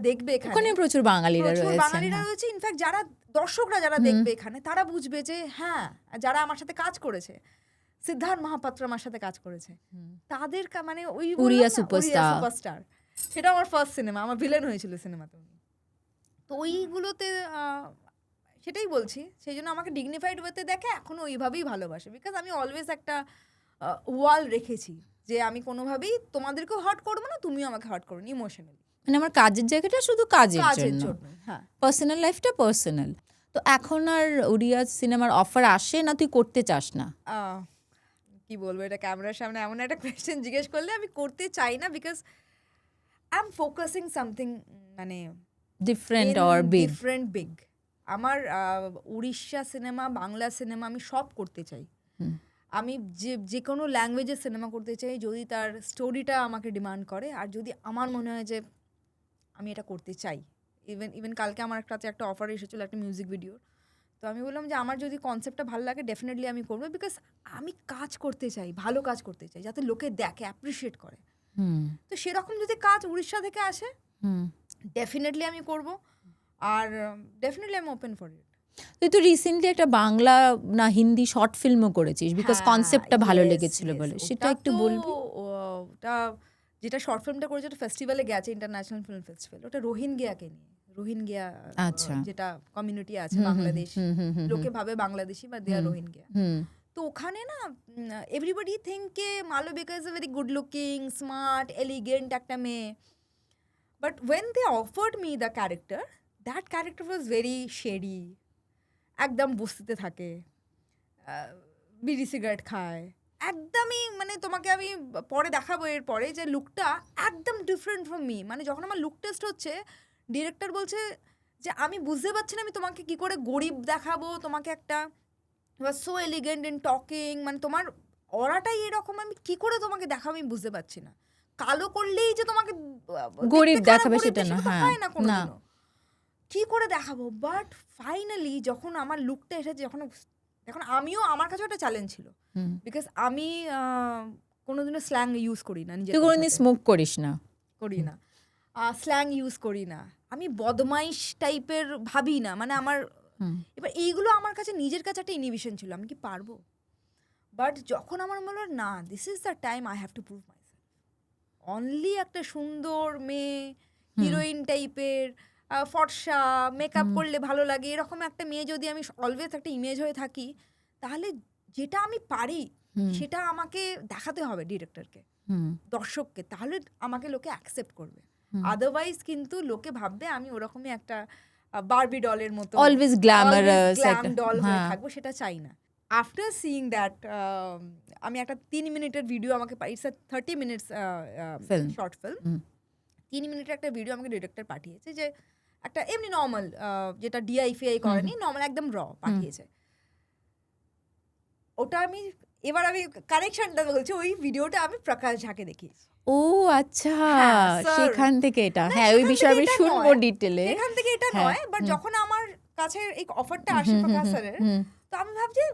দেখবে দেখবে, ওখানে প্রচুর বাঙালিরা রয়েছে। ইনফ্যাক্ট যারা দর্শকরা যারা দেখবে এখানে, তারা বুঝবে যে হ্যাঁ, যারা আমার সাথে কাজ করেছে, সিদ্ধার্থ মহাপাত্র আমার সাথে কাজ করেছে, তাদের মানে ওই উড়িয়া সুপারস্টার, সেটা আমার ফার্স্ট সিনেমা, আমার ভিলেন হয়েছিল সিনেমাতে উনি। তো ওইগুলোতে সেটাই বলছি, সেই জন্য আমাকে ডিগনিফাইড ওয়েতে দেখে এখনো ওইভাবেই ভালোবাসে, বিকজ আমি অলওয়েজ একটা ওয়াল রেখেছি যে আমি কোনোভাবেই তোমাদেরকেও হার্ট করবো না, তুমিও আমাকে হার্ট করো না ইমোশনালি। মানে আমার কাজের জায়গাটা শুধু কাজের জন্য, হ্যাঁ, পার্সোনাল লাইফটা পার্সোনাল। তো এখন আর উড়িয়া সিনেমার অফার আসে না, তুই করতে চাস না? কি বলবো, এটা ক্যামেরার সামনে এমন একটা কোয়েশ্চেন জিজ্ঞেস করলে, আমি করতে চাই না, because I M focusing something মানে ডিফারেন্ট অর বিগ। আমার উড়িষ্যা সিনেমা, বাংলা সিনেমা আমি সব করতে চাই। আমি যে কোনো ল্যাঙ্গুয়েজের সিনেমা করতে চাই, যদি তার স্টোরিটা আমাকে ডিমান্ড করে, আর যদি আমার মনে হয় যে আমি এটা করতে চাই। ইভেন কালকে আমার একটা অফার এসেছিল একটা মিউজিক ভিডিওর, তো আমি বললাম যে আমার যদি কনসেপ্টটা ভালো লাগে ডেফিনেটলি আমি করবো, বিকজ আমি কাজ করতে চাই, ভালো কাজ করতে চাই, যাতে লোকে দেখে, অ্যাপ্রিসিয়েট করে। তো সেরকম যদি কাজ উড়িষ্যা থেকে আসে ডেফিনেটলি আমি করব, আর definitely I am open for it. তুই তো রিসেন্টলি একটা বাংলা না হিন্দি শর্ট ফিল্মও করেছিস, বিকজ কনসেপ্টটা ভালো লেগেছিল বলে, সেটা একটু বলবি? ওটা যেটা শর্ট ফিল্মটা করেছে, ওটা ফেস্টিভ্যালে গেছে, ইন্টারন্যাশনাল ফিল্ম ফেস্টিভ্যাল, ওটা রোহিঙ্গিয়াকে নিয়ে। রোহিঙ্গিয়া যেটা কমিউনিটি আছে বাংলাদেশ, লোকে ভাবে বাংলাদেশি, বা দে আর রোহিঙ্গিয়া। তো ওখানে না এভরিবডি থিঙ্কে Malavika is a very good looking, smart, elegant একটা মেয়ে, but when they offered me the character, that character was very shady, একদম বস্তিতে থাকে, বিড়ি সিগারেট খায়, একদমই মানে মানে তোমাকে আমি পরে দেখাবো এর পরে যে লুকটা একদম ডিফারেন্ট ফ্রম মি। মানে যখন আমার লুক টেস্ট হচ্ছে ডিরেক্টর বলছে যে আমি বুঝতে পারছি না আমি তোমাকে কি করে গরিব দেখাবো, তোমাকে একটা সো এলিগেন্ট ইন টকিং, মানে তোমার অরাটাই এরকম, আমি কি করে তোমাকে দেখাবো আমি বুঝতে পারছি না। কালো করলেই যে তোমাকে গরিব দেখতে খারাপ দেখাবে গরিব সেটা না, তো হ্যাঁ হয় না না, কোনোদিনও। কি করে দেখাবো? বাট ফাইনালি যখন আমার লুকটা এসেছে, যখন আমিও, আমার কাছে একটা চ্যালেঞ্জ ছিল বিকজ আমি কোনোদিনও স্ল্যাং ইউজ করি না, নিজের তুই কোনোদিন স্মোক করিস না, করি না, স্ল্যাং ইউজ করি না, আমি বদমাইশ টাইপের ভাবি না, মানে আমার এবার এইগুলো আমার কাছে নিজের কাছে একটা ইনহিবিশন ছিল, আমি কি পারবো? বাট যখন আমার মনে হলো না, this is the time I have to prove myself, only একটা সুন্দর মেয়ে হিরোইন টাইপের, ফর্সা, মেকআপ করলে ভালো লাগে এরকম একটা মেয়ে যদি আমি অলওয়েজ একটা ইমেজ হয়ে থাকি, তাহলে যেটা আমি পারি সেটা আমাকে দেখাতে হবে ডিরেক্টরকে, দর্শককে, তাহলে আমাকে লোকে অ্যাকসেপ্ট করবে। আদারওয়াইজ কিন্তু লোকে ভাববে আমি ওরকমই একটা বারবি ডলের মতো অলওয়েজ গ্ল্যামারাস গ্ল্যাম ডল হয়ে থাকবো, সেটা চাই না। আফটার সিইং দ্যাট আমি একটা 3 মিনিটের ভিডিও আমাকে, it's a 30 minutes short film, 3 মিনিটের একটা ভিডিও আমাকে ডিরেক্টর পাঠিয়েছে, যে একটা এমনি নর্মাল, যেটা ডিআইফিআই করেনি, নর্মাল একদম র পাঠিয়েছে। ওটা আমি এবার আমি কানেকশনটা বলছি, ওই ভিডিওটা আমি প্রকাশ ঝাকে দেখিয়েছি। ও আচ্ছা, হ্যাঁ, sir। সেখান থেকে এটা, না, হ্যাঁ ওই সেখান বিষয়ে থেকে আমি এটা শুনবো নয়। ডিটেলে। এখান থেকে এটা নয়, বাট যখন আমার কাছে এই অফারটা আসে প্রকাশ স্যারের, তো আমি ভাবছি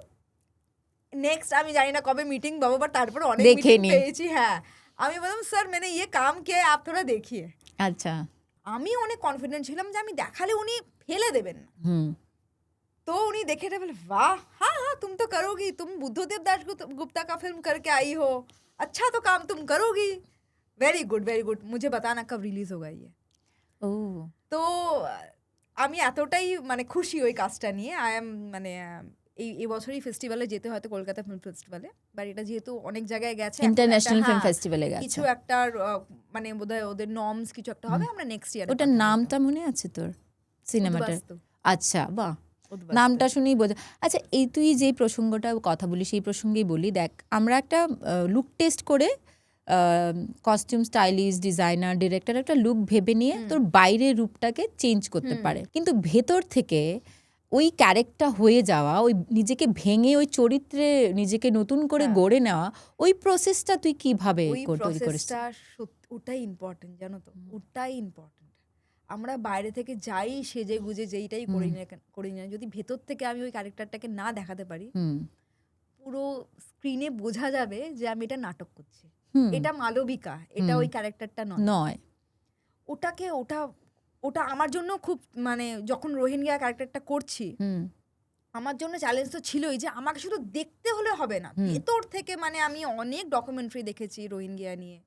নেক্সট আমি জানি না কবে মিটিং পাবো, বাট তারপরে অনেক দেখে মিটিং নি। পেয়েছি। হ্যাঁ, আমি বললাম স্যার मैंने ये काम किया है, आप थोड़ा देखिए। আচ্ছা, আমি অনেক কনফিডেন্ট ছিলাম যে আমি দেখালে উনি ফেলে দেবেন না। तो उन्हीं देखे थे, बोले वाह, हाँ हाँ तुम तो करोगी, तुम बुद्धदेव दास गुप्ता का फिल्म करके आई हो, अच्छा तो काम तुम करोगी, वेरी गुड वेरी गुड, मुझे बताना कब रिलीज होगा ये। ও তো আমি এতটাই মানে খুশি ওই কাজটা নিয়ে, আই এম মানে এই বছরই ফেস্টিভ্যালে যেতে, হয়তো কলকাতা ফিল্ম ফেস্টিভ্যালে, বাট এটা যেহেতু অনেক জায়গায় গেছে, ইন্টারন্যাশনাল ফিল্ম ফেস্টিভ্যালে গেছে, কিছু একটা মানে বোধহয় ওদের নর্মস কিছু একটা হবে, আমরা নেক্সট ইয়ার। ওটার নামটা মনে আছে তোর সিনেমাটার? আচ্ছা, বাহ, উদ্বাস্তু। নামটা শুনেই বোঝা। আচ্ছা, এই তুই যে প্রসঙ্গটা কথা বলি, সেই প্রসঙ্গেই বলি, দেখ আমরা একটা লুক টেস্ট করে কস্টিউম স্টাইলিস্ট, ডিজাইনার, ডিরেক্টর একটা লুক ভেবে নিয়ে তোর বাইরের রূপটাকে চেঞ্জ করতে পারে, কিন্তু ভেতর থেকে ওই ক্যারেক্টার হয়ে যাওয়া, ওই নিজেকে ভেঙে ওই চরিত্রে নিজেকে নতুন করে গড়ে নেওয়া, ওই প্রসেসটা তুই কিভাবে ওই তৈরি করিস? প্রসেসটা ওটাই ইম্পর্টেন্ট, জানো তো, ওটাই ইম্পর্টেন্ট। আমরা বাইরে থেকে যাই সেজে গুজে যেইটাই করি না, যদি ভেতর থেকে আমি ওই ক্যারেক্টারটাকে না দেখাতে পারি, পুরো স্ক্রিনে বোঝা যাবে যে আমি এটা নাটক করছি, এটা মালবিকা, এটা ওই ক্যারেক্টারটা নয়। ওটা আমার জন্য খুব, মানে যখন রোহিঙ্গা ক্যারেক্টারটা করছি, আমার জন্য চ্যালেঞ্জ তো ছিলই যে আমাকে শুধু দেখতে হলে হবে না, ভেতর থেকে, মানে আমি অনেক ডকুমেন্টারি দেখেছি রোহিঙ্গা নিয়ে,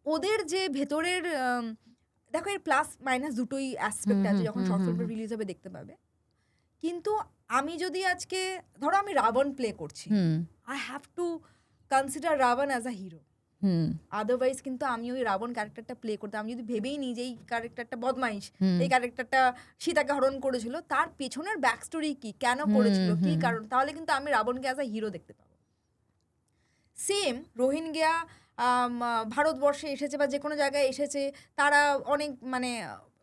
ওদের যে ভেতরের দেখো এর প্লাস মাইনাস দুটোই অ্যাসপেক্ট আছে, যখন শর্ট ফিল্মটা রিলিজ হবে দেখতে পাবে। কিন্তু আমি যদি আজকে ধরো আমি রাবণ প্লে করছি, I have to consider Ravan as a hero, otherwise কিন্তু আমি ওই রাবণ ক্যারেক্টারটা প্লে করতে, আমি যদি ভেবেই নিই যে এই ক্যারেক্টারটা বদমাইশ, এই ক্যারেক্টারটা সীতাকে হরণ করেছিল, তার পেছনের ব্যাক স্টোরি কি, কেন করেছিল, কি কারণ, তাহলে কিন্তু আমি রাবণকে অ্যাজ আ হিরো দেখতে পাবো। সেম রোহিঙ্গা ভারতবর্ষে এসেছে বা যে কোনো জায়গায় এসেছে, তারা অনেক মানে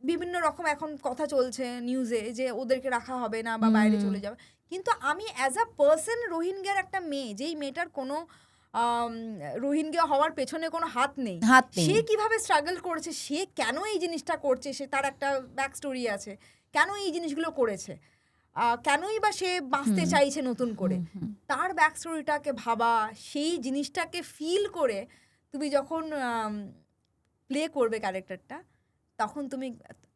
বিভিন্ন রকম এখন কথা চলছে নিউজে যে ওদেরকে রাখা হবে না বা বাইরে চলে যাবে, কিন্তু আমি অ্যাজ আ পার্সন রোহিঙ্গার একটা মেয়ে, যেই মেয়েটার কোনো রোহিঙ্গা হওয়ার পেছনে কোনো হাত নেই, সে কিভাবে স্ট্রাগল করেছে, সে কেন এই জিনিসটা করছে, সে তার একটা ব্যাক স্টোরি আছে, কেন এই জিনিসগুলো করেছে, কেনই বা সে বাঁচতে চাইছে নতুন করে, তার ব্যাক স্টোরিটাকে ভাবা, সেই জিনিসটাকে ফিল করে তুমি যখন প্লে করবে ক্যারেক্টারটা, তখন তুমি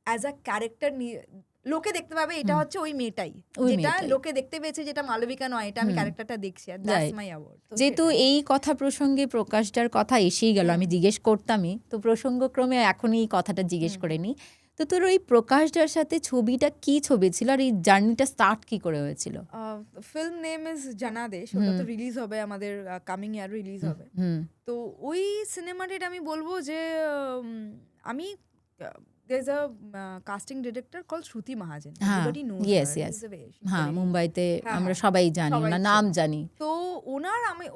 অ্যাজ আ ক্যারেক্টার লোকে দেখতে পাবে এটা হচ্ছে ওই মেয়েটাই, যেটা লোকে দেখতে পেয়েছে, যেটা মালবিকা নয়, এটা আমি ক্যারেক্টারটা দেখছি, আর দ্যাটস মাই অ্যাওয়ার্ড। যেহেতু এই কথা প্রসঙ্গে প্রকাশটার কথা এসেই গেল, আমি জিজ্ঞেস করতামই, তো প্রসঙ্গক্রমে এখন এই কথাটা জিজ্ঞেস করে নি, তো তোর ওই প্রকাশটার সাথে ছবিটা কি ছবি ছিল, আর এই জার্নিটা স্টার্ট কি করে হয়েছিল? ফিল্ম নেম ইজ জানাদেশ, ওটা তো রিলিজ হবে আমাদের কামিং ইয়ার রিলিজ হবে। তো ওই সিনেমাটির আমি বলবো যে আমি there's a casting director called Shruti Mahajan. Everybody knows her. Yes. হ্যাঁ, মুম্বাইতে আমরা সবাই জানি, না নাম জানি। তো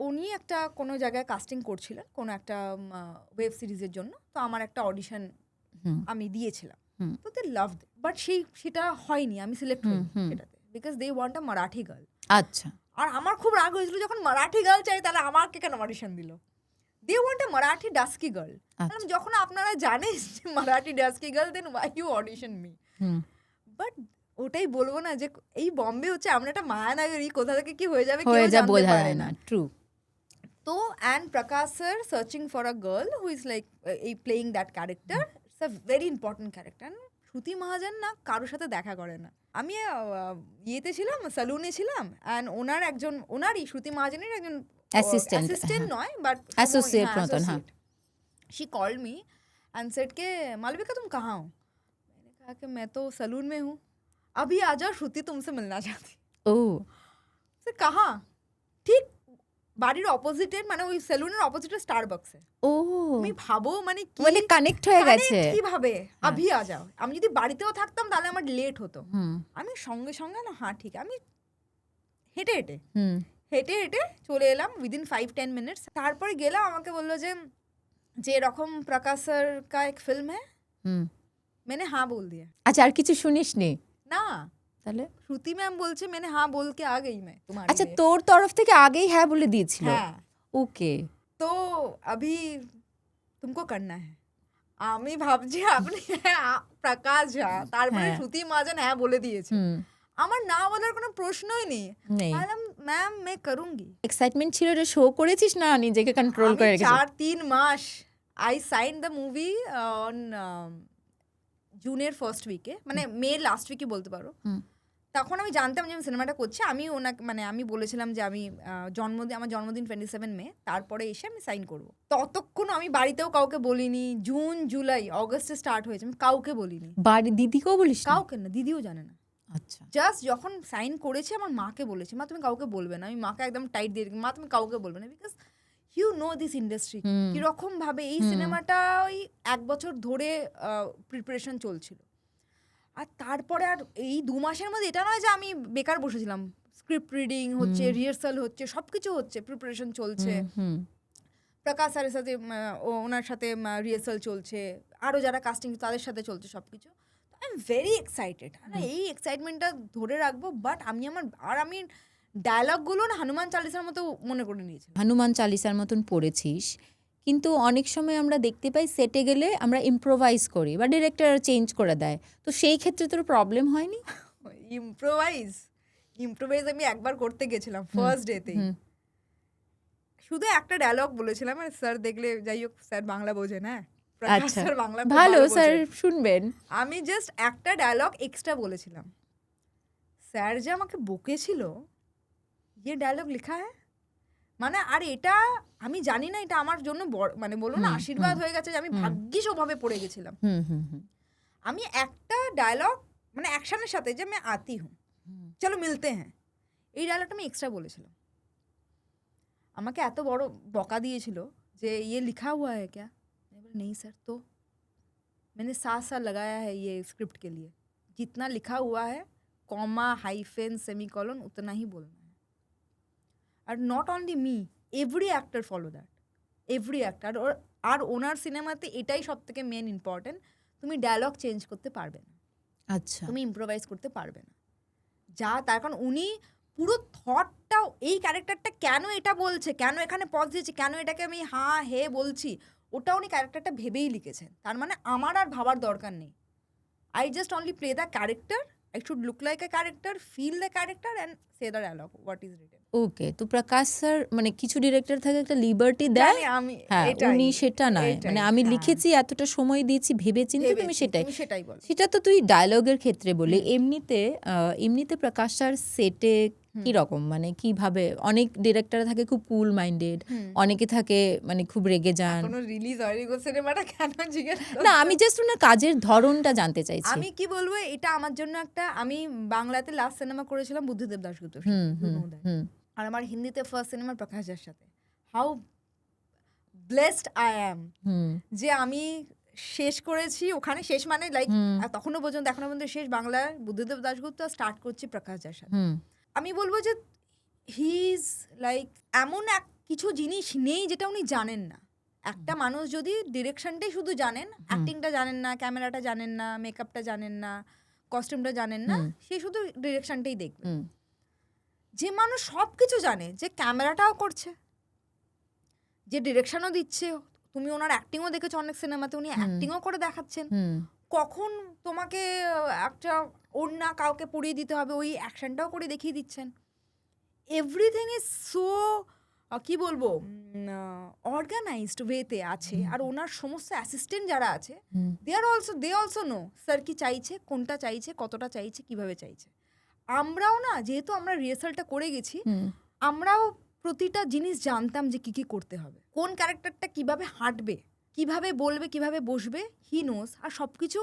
উনি একটা কোনো জায়গায় কাস্টিং করছিলেন কোনো একটা ওয়েব সিরিজের জন্য, তো আমার একটা অডিশন আমি দিয়েছিলাম, তো দে লাভ, বাট সেটা হয়নি, আমি সিলেক্ট হইনি সেটাতে, because they want a Marathi girl. আচ্ছা, আর আমার খুব রাগ হয়েছিল যখন মারাঠি গার্ল চাই তাহলে আমাকে কেন অডিশন দিল, they want a Marathi dusky girl. যখন আপনারা জানেন যে Marathi dusky girl, then why you audition me. But ওটাই বলবো না যে এই বম্বে হচ্ছে আমরা একটা মায়ানগরী, কোথা থেকে কি হয়ে যাবে কেউ জানতে পারে না। ট্রু। তো and Prakash sir searching for a girl who is like এই playing that character, it's a very important character. Shruti Mahajan না কারোর সাথে দেখা করে না। আমি ইয়েতে ছিলাম, সালুনে ছিলাম, অ্যান্ড ওনারই শ্রুতি মহাজনের একজন অ্যাসিস্ট্যান্ট নয় বাট অ্যাসোসিয়েট মতন। হ্যাঁ, she called me and said के मालविका तुम कहाँ हो? मैंने कहा कि मैं तो सलून में हूँ, अभी आ जाओ, श्रुति तुमसे मिलना चाहती। ও से कहाँ? ঠিক বাড়ির অপোজিটে, মানে ওই সেলুনের অপোজিটে স্টারবাকসে। ও তুমি ভাবো মানে কি, মানে কানেক্ট হয়ে গেছে কিভাবে, আভি আ যাও। আমি যদি বাড়িতেও থাকতাম তাহলে আমার লেট হতো, আমি সঙ্গে সঙ্গে না হ্যাঁ ঠিক, আমি হেঁটে হেঁটে চলে এলাম উইদিন 5-10 মিনিটস। তারপরে গেলাম, আমাকে বললো যে এরকম প্রকাশ স্যার কা এক ফিল্ম হ্যাঁ, मैंने हाँ बोल दिया। আচ্ছা, আর কিছু শুনিসনি? না, তাহলে श्रुति मैम বলছে मैंने हाँ बोल के आ गई मैं तुम्हारे আচ্ছা, लिए। তোর তরফ থেকে আগেই হ্যাঁ বলে দিয়েছিল? হ্যাঁ, ওকে। তো अभी तुमको करना है। আমি ভাবছি আপনি প্রকাশ ঝা, তারপরে শ্রুতি মহাজন হ্যাঁ বলে দিয়েছে, আমার না বলার কোনো প্রশ্নই নেই। ম্যাম मैं करूंगी। এক্সাইটমেন্ট ছিল যে শো করেছিস না নিজেকে কন্ট্রোল করে রেখেছিস? 4-3 মাস I sign the movie on জুনের ফার্স্ট উইকে, মানে মে লাস্ট উইকে বলতে পারো। তখন আমি জানতাম যে আমি সিনেমাটা করছি। আমি ওনাকে মানে আমি বলেছিলাম যে আমি আমার জন্মদিন 27 মে, তারপরে এসে আমি সাইন করব। ততক্ষণ আমি বাড়িতেও কাউকে বলিনি। জুন জুলাই অগস্টে স্টার্ট হয়েছে, আমি কাউকে বলিনি। বাড়ি দিদিকেও বলিস? কাউকে না, দিদিও জানে না। আচ্ছা, জাস্ট যখন সাইন করেছি আমার মাকে বলেছি, মা তুমি কাউকে বলবে না। আমি মাকে একদম টাইট দিয়ে মা তুমি কাউকে বলবে না, because you know this industry কিরকম ভাবে। এই সিনেমাটা ওই 1 বছর ধরে প্রিপারেশন চলছিল, আর তারপরে আর এই 2 মাসের মধ্যে এটা নয় যে আমি বেকার বসেছিলাম। স্ক্রিপ্ট রিডিং হচ্ছে, রিহার্সাল হচ্ছে, সবকিছু হচ্ছে, প্রিপারেশন চলছে। প্রকাশ স্যারের সাথে ওনার সাথে রিহার্সাল চলছে, আরও যারা কাস্টিং তাদের সাথে চলছে সবকিছু। আই এম ভেরি এক্সাইটেড, এই এক্সাইটমেন্টটা ধরে রাখবো। বাট আমি ডায়লগগুলো না হনুমান চালিসার মতো মনে করে নিয়েছি। হনুমান চালিসার মতন পড়েছিস, কিন্তু অনেক সময় আমরা দেখতে পাই সেটে গেলে আমরা ইম্প্রোভাইজ করি বা ডিরেক্টর চেঞ্জ করে দেয়, তো সেই ক্ষেত্রে তোর প্রবলেম হয়নি? ইম্প্রোভাইজ আমি একবার করতে গেছিলাম ফার্স্ট ডেতেই, শুধু একটা ডায়লগ বলেছিলাম। আর স্যার দেখলে, যাই হোক স্যার বাংলা বোঝেন, হ্যাঁ স্যার বাংলা ভালো, স্যার শুনবেন। আমি জাস্ট একটা ডায়লগ এক্সট্রা বলেছিলাম, স্যার যে আমাকে বকেছিল, ইয়ে ডায়লগ লেখা হ্যাঁ, মানে আর এটা আমি জানি না, এটা আমার জন্য মানে বলো না আশীর্বাদ হয়ে গেছে যে আমি ভাগ্যিস ওভাবে পড়ে গেছিলাম। আমি একটা ডায়লগ মানে অ্যাকশনের সাথে যে আমি আতি হুঁ, চলো মিলতে হ্যাঁ, এই ডায়লগটা আমি এক্সট্রা বলেছিলাম। আমাকে এত বড় বকা দিয়েছিল যে ये लिखा हुआ है क्या? नहीं सर, तो मैंने 7 साल लगाया है ये स्क्रिप्ट के लिए, जितना लिखा हुआ है कॉमा हाइफेन सेमीकोलन उतना ही बोलना है। और not only me, every actor follow that, every actor. और ওনার সিনেমাতে এটাই সব থেকে মেন ইম্পর্টেন্ট, তুমি ডায়লগ চেঞ্জ করতে পারবে না। আচ্ছা, তুমি ইম্প্রোভাইজ করতে পারবে না। যা তার কারণ উনি পুরো থটটাও এই ক্যারেক্টারটা কেন এটা বলছে, কেন এখানে পজ দিয়েছে, কেন এটাকে আমি হ্যাঁ হে বলছি, ওটা উনি ক্যারেক্টারটা ভেবেই লিখেছেন। তার মানে আমার আর ভাবার দরকার নেই। I just only play the character, I should look like a character, feel the character and say the dialogue what is written. Okay, তো প্রকাশ স্যার মানে কিছু ডিরেক্টর থাকে একটা লিবার্টি দেয়, হ্যাঁ উনি সেটা নয়, মানে আমি লিখেছি এতটা সময় দিয়েছি ভেবে চিন্তে, তুমি সেটাই বলো। সেটা তো তুই ডায়লগের ক্ষেত্রে বলি। এমনিতে প্রকাশ স্যার সেটে কি রকম, মানে কিভাবে? অনেক ডিরেক্টর থাকে খুব কুল মাইন্ডেড, অনেকে থাকে মানে খুব রেগে যান। কোনো রিলিজ হয়নি গো সিনেমাটা, কেন জিজ্ঞেস? না, আমি জাস্ট ওনার কাজের ধরনটা জানতে চাইছি। আমি কি বলবো, এটা আমার জন্য একটা, আমি বাংলাতে লাস্ট সিনেমা করেছিলাম বুদ্ধদেব দাশগুপ্ত, আর আমার হিন্দিতে ফার্স্ট সিনেমা প্রকাশ ঝার সাথে। হাউ ব্লেসড আই অ্যাম যে আমি শেষ করেছি ওখানে, শেষ মানে লাইক এখনো পর্যন্ত শেষ বাংলায় বুদ্ধদেব দাশগুপ্ত, স্টার্ট করছি প্রকাশ ঝার সাথে। আমি বলবো যে হি ইজ লাইক এমন কিছু জিনিস নেই যেটা উনি জানেন না। একটা মানুষ যদি ডিরেকশনটাই শুধু জানেন, অ্যাক্টিংটা জানেন না, ক্যামেরাটা জানেন না, মেকআপটা জানেন না, কস্টিউমটা জানেন না, সে শুধু ডিরেকশনটাই দেখবে। যে মানুষ সব কিছু জানে, যে ক্যামেরাটাও করছে, যে ডিরেকশনও দিচ্ছে, তুমি ওনার অ্যাক্টিংও দেখেছো অনেক সিনেমাতে, উনি অ্যাক্টিংও করে দেখাচ্ছেন, কখন তোমাকে একটা ওড়না কাউকে পরিয়ে দিতে হবে ওই অ্যাকশনটাও করে দেখিয়ে দিচ্ছেন। এভরিথিং ইজ সো কি বলবো অর্গানাইজড ওয়েতে আছে। আর ওনার সমস্ত অ্যাসিস্ট্যান্ট যারা আছে দে অলসো নো স্যার কি চাইছে, কোনটা চাইছে, কতটা চাইছে, কিভাবে চাইছে। আমরাও না, যেহেতু আমরা রিহার্সালটা করে গেছি, আমরাও প্রতিটা জিনিস জানতাম যে কি কি করতে হবে, কোন ক্যারেক্টারটা কিভাবে হাঁটবে, কিভাবে বলবে, কিভাবে বসবে, হি নোস। আর সবকিছু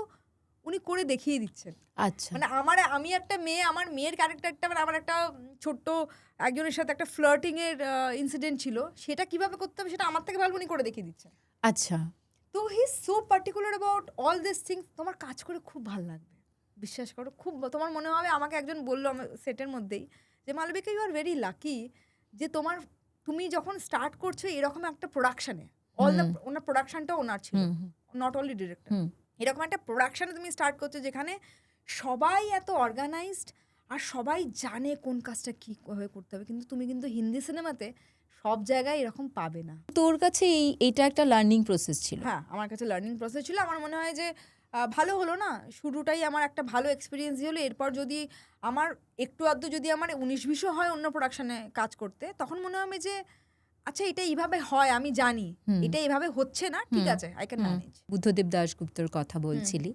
উনি করে দেখিয়ে দিচ্ছেন। আচ্ছা, মানে আমি একটা মেয়ে, আমার মেয়ের ক্যারেক্টারটা, মানে আমার একটা ছোট্ট একজনের সাথে একটা ফ্লার্টিং এর ইনসিডেন্ট ছিল, সেটা কিভাবে করতে হবে সেটা আমার থেকে ভালো উনি করে দেখিয়ে দিচ্ছেন। আচ্ছা। তো he is so particular about all this things. তোমার কাজ করে খুব ভালো লাগবে, বিশ্বাস করো। খুব তোমার মনে হবে, আমাকে একজন বললো আমার সেটের মধ্যেই যে Malabika you are very lucky যে তুমি যখন স্টার্ট করছো এরকম একটা প্রোডাকশনে, ওনার প্রোডাকশনটা ওনার ছিল, নট অনলি ডিরেক্টর, এরকম একটা প্রোডাকশনে তুমি স্টার্ট করছো যেখানে সবাই এত অর্গানাইজড আর সবাই জানে কোন কাজটা কীভাবে করতে হবে। কিন্তু তুমি কিন্তু হিন্দি সিনেমাতে সব জায়গায় এরকম পাবে না। তোর কাছে এইটা একটা লার্নিং প্রসেস ছিল? হ্যাঁ, আমার কাছে লার্নিং প্রসেস ছিল। আমার মনে হয় যে ভালো হলো না, শুরুটাই আমার একটা ভালো এক্সপিরিয়েন্স হলো। এরপর যদি আমার একটু আধটু যদি আমার 19-20 হয় অন্য প্রোডাকশনে কাজ করতে, তখন মনে হবে যে আচ্ছা এটা এইভাবে হয়, আমি জানি এটা এইভাবে হচ্ছে না, ঠিক আছে, আই ক্যান ম্যানেজ। বুদ্ধদেব দাশগুপ্তর কথা বলছিলি,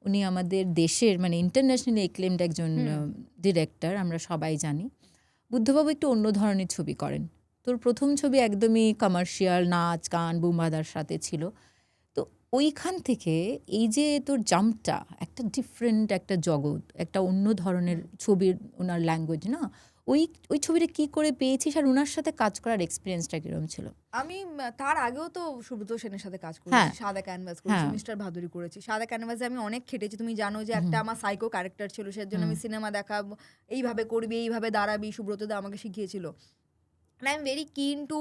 উনি আমাদের দেশের মানে ইন্টারন্যাশনালি এক্লেমড একজন ডিরেক্টর, আমরা সবাই জানি। বুদ্ধবাবু একটু অন্য ধরনের ছবি করেন। তোর প্রথম ছবি একদমই কমার্শিয়াল, নাচ গান বুমবাদার সাথে ছিল। তো ওইখান থেকে এই যে তোর জাম্পটা, একটা ডিফারেন্ট একটা জগৎ, একটা অন্য ধরনের ছবির, ওনার ল্যাঙ্গুয়েজ না, ওই ছবিটা কি করে পেয়েছিস আর ওনার সাথে কাজ করার এক্সপিরিয়েন্সটা কিরকম ছিল? আমি তার আগেও তো সুব্রত সেনের সাথে কাজ করেছি, সাদা ক্যানভাস করেছি, মিস্টার ভাদুরী করেছি। সাদা ক্যানভাসে আমি অনেক খেটেছি, তুমি জানো যে একটা আমার সাইকো ক্যারেক্টার ছিল, সের জন্য আমি সিনেমা দেখা, এইভাবে করবি, এইভাবে দাঁড়াবি, সুব্রত দা আমাকে শিখিয়েছিল। and I'm very keen to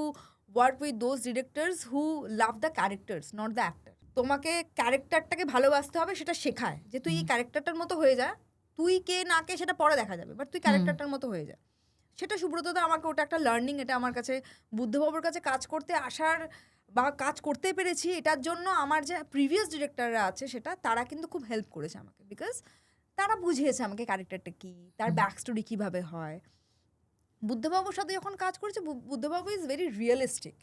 work with those directors who love the characters, not the actor. তোমাকে ক্যারেক্টারটাকে ভালোবাসতে হবে, সেটা শেখায় যে তুই এই ক্যারেক্টারটার মতো হয়ে যা, তুই কে না কে সেটা পরে দেখা যাবে, বাট তুই ক্যারেক্টারটার মতো হয়ে যা। সেটা সুব্রতদা আমাকে, ওটা একটা লার্নিং। এটা আমার কাছে বুদ্ধবাবুর কাছে কাজ করতে আসার বা কাজ করতে পেরেছি, এটার জন্য আমার যে প্রিভিয়াস ডিরেক্টররা আছে সেটা, তারা কিন্তু খুব হেল্প করেছে আমাকে, বিকজ তারা বুঝিয়েছে আমাকে ক্যারেক্টারটা কী, তার ব্যাক স্টোরি কীভাবে হয়। বুদ্ধবাবুর সাথে যখন কাজ করেছি, বুদ্ধবাবু ইজ ভেরি রিয়েলিস্টিক।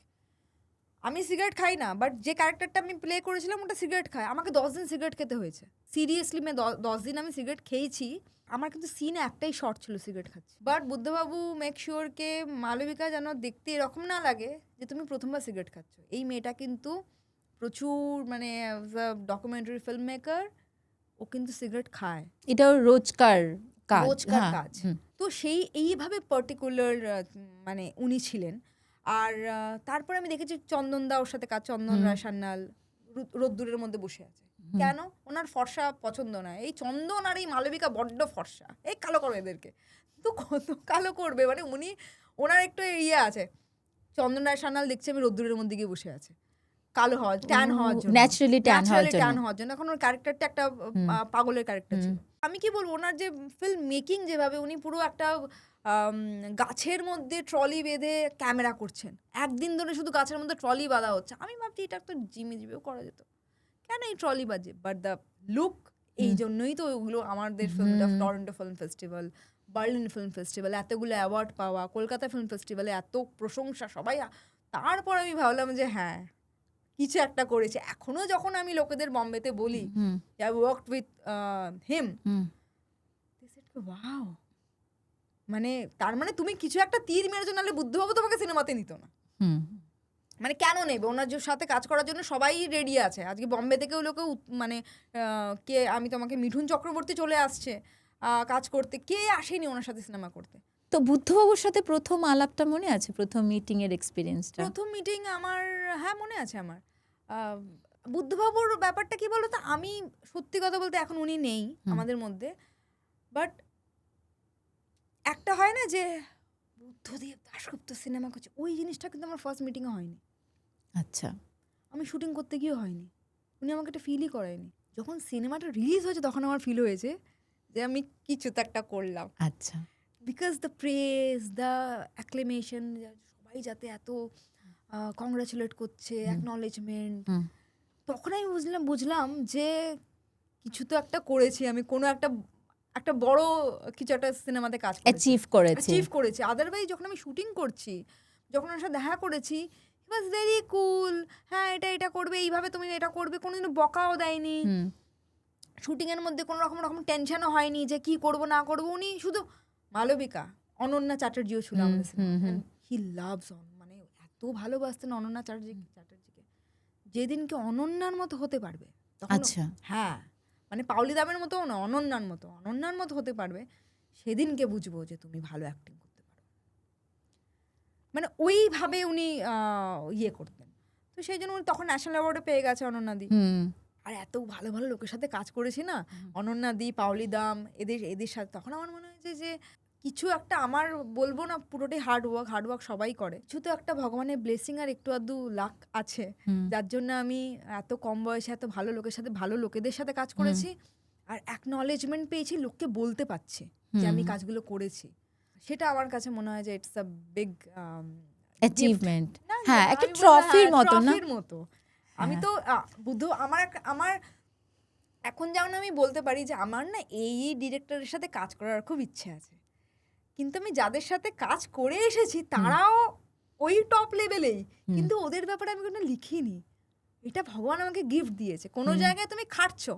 আমি সিগারেট খাই না, বাট যে ক্যারেক্টারটা আমি প্লে করেছিলাম ওটা সিগারেট খায়, আমাকে 10 দিন সিগারেট খেতে হয়েছে। সিরিয়াসলি 10 দিন আমি সিগারেট খেয়েছি। আমার কিন্তু সিনে একটাই শর্ট ছিল সিগারেট খাচ্ছি, বাট বুদ্ধবাবু মেক শিওর কে মালবিকা যেন দেখতে এরকম না লাগে যে তুমি প্রথমবার সিগারেট খাচ্ছ। এই মেয়েটা কিন্তু প্রচুর, মানে ডকুমেন্টারি ফিল্ম মেকার, ও কিন্তু সিগারেট খায়, এটাও রোজকার কাজ। তো এইভাবে পার্টিকুলার মানে উনি ছিলেন। আর তারপরে আমি দেখেছি চন্দন দা ওর সাথে কাজ, চন্দন রায় সান্যাল রোদ্দুরের মধ্যে বসে আছে। কেন? ওনার ফর্সা পছন্দ নয়। এই চন্দন আর এই মালবিকা বড্ড ফর্সা, এই কালো করো এদেরকে। তো কত কালো করবে, মানে ওনার একটু ইয়ে আছে। চন্দন রায় সান্যাল দেখছি আমি রোদ্দুরের মধ্যে গিয়ে বসে আছে, কালো হওয়ার, ট্যান হওয়ার জন্য, ন্যাচারালি ট্যান হওয়ার জন্য। এখন ওর ক্যারেক্টারটা একটা পাগলের ক্যারেক্টার ছিল। আমি কি বলবো, ওনার যে ফিল্ম মেকিং, যেভাবে উনি পুরো একটা গাছের মধ্যে ট্রলি বেঁধে ক্যামেরা করছেন, একদিন ধরে শুধু গাছের মধ্যে ট্রলি বাঁধা হচ্ছে। আমি ভাবছি এটা তো জিমেও করা যেত, কেন এই ট্রলি বাজে? বাট দ্য লুক, এই জন্যই তো ওগুলো আমাদের ফিল্মটা Toronto film festival, Berlin film festival, এতগুলো অ্যাওয়ার্ড পাওয়া, কলকাতা ফিল্ম ফেস্টিভ্যালে এত প্রশংসা সবাই। তারপর আমি ভাবলাম যে হ্যাঁ, কিছু একটা করেছে। এখনো যখন আমি লোকেদের বম্বেতে বলি I worked with him, they said wow, মানে তার মানে তুমি কিছু একটা তীর মেরেছো, নাহলে বুদ্ধবাবু তোমাকে সিনেমাতে নিত না। মানে কেন নেবে? ওনার সাথে কাজ করার জন্য সবাই রেডি আছে। আজকে বম্বে থেকেও লোকে, মানে কে, আমি তোমাকে মিঠুন চক্রবর্তী চলে আসছে কাজ করতে, কে আসেনি ওনার সাথে সিনেমা করতে। তো বুদ্ধবাবুর সাথে প্রথম আলাপটা মনে আছে? প্রথম মিটিং এর এক্সপিরিয়েন্সটা? প্রথম মিটিং আমার, হ্যাঁ মনে আছে আমার। বুদ্ধবাবুর ব্যাপারটা কি বলতো, আমি সত্যি কথা বলতে এখন উনি নেই আমাদের মধ্যে, বাট একটা হয় না যে বুদ্ধদেব দাশগুপ্ত সিনেমা করছে, ওই জিনিসটা কিন্তু আমার ফার্স্ট মিটিংয়ে হয়নি। আচ্ছা। আমি শুটিং করতে গিয়েও হয়নি, উনি আমাকে একটা ফিলই করায়নি। যখন সিনেমাটা রিলিজ হয়েছে তখন আমার ফিল হয়েছে যে আমি কিছু তো একটা করলাম। আচ্ছা। বিকজ দ্য প্রেজ, দ্য অ্যাক্লেমেশন, সবাই যাতে এত কংগ্রাচুলেট করছে, অ্যাকনলেজমেন্ট, তখন আমি বুঝলাম যে কিছু তো একটা করেছি আমি, কোনো একটা বড় কিছু একটা সিনেমাতে কাজ অ্যাচিভ করেছি। আদারওয়াইজ যখন আমি শুটিং করছি, যখন ওর সাথে দেখা করেছি, হি ওয়াজ ভেরি কুল। হ্যাঁ, এটা করবে, এইভাবে তুমি এটা করবে, কোনোদিনও বকাও দেয়নি। শুটিংয়ের মধ্যে কোনো রকম টেনশনও হয়নি যে কি করব না করব। উনি শুধু মালবিকা, অনন্যা চ্যাটার্জিও ছিল আমাদের সিনেমা, হি লাভস মানে এত ভালোবাসতেন অনন্যা চ্যাটার্জিকে। যেদিনকে অনন্যার মতো হতে পারবে তখন, হ্যাঁ মানে পাওলি দামের মতো না, অনন্যার মতো হতে পারবে, সেদিনকে বুঝবো যে তুমি ভালো অ্যাক্টিং করতে পারো। মানে ওইভাবে উনি ইয়ে করতেন। তো সেই জন্য উনি তখন ন্যাশনাল অ্যাওয়ার্ডও পেয়ে গেছে অনন্যাদি। আর এত ভালো ভালো লোকের সাথে কাজ করেছি না, অনন্যাদি, পাওলি দাম, এদের সাথে, তখন আমার মনে হয়েছে যে কিছু একটা, আমার বলবো না পুরোটাই হার্ডওয়ার্ক সবাই করে, কিছু তো একটা ভগবানের ব্লেসিং আর একটু আধটু লাক আছে, যার জন্য আমি এত কম বয়সে এত ভালো লোকের সাথে, ভালো লোকেদের সাথে কাজ করেছি, আর অ্যাকনলেজমেন্ট পেয়েছি, লোককে বলতে পারছি যে আমি কাজগুলো করেছি। সেটা আমার কাছে মনে হয় যে ইটস আ বিগ অ্যাচিভমেন্ট। হ্যাঁ, একটা ট্রফির মতো না? আমি তো বুদ্ধ, আমার এখন যেমন আমি বলতে পারি যে আমার না এই ডিরেক্টরের সাথে কাজ করার খুব ইচ্ছে আছে, কিন্তু আমি যাদের সাথে কাজ করে এসেছি তারাও ওই টপ লেভেলেই, কিন্তু ওদের ব্যাপারে আমি কোনো লিখিনি। এটা ভগবান আমাকে গিফট দিয়েছে। কোনো জায়গায় তুমি খাটছো,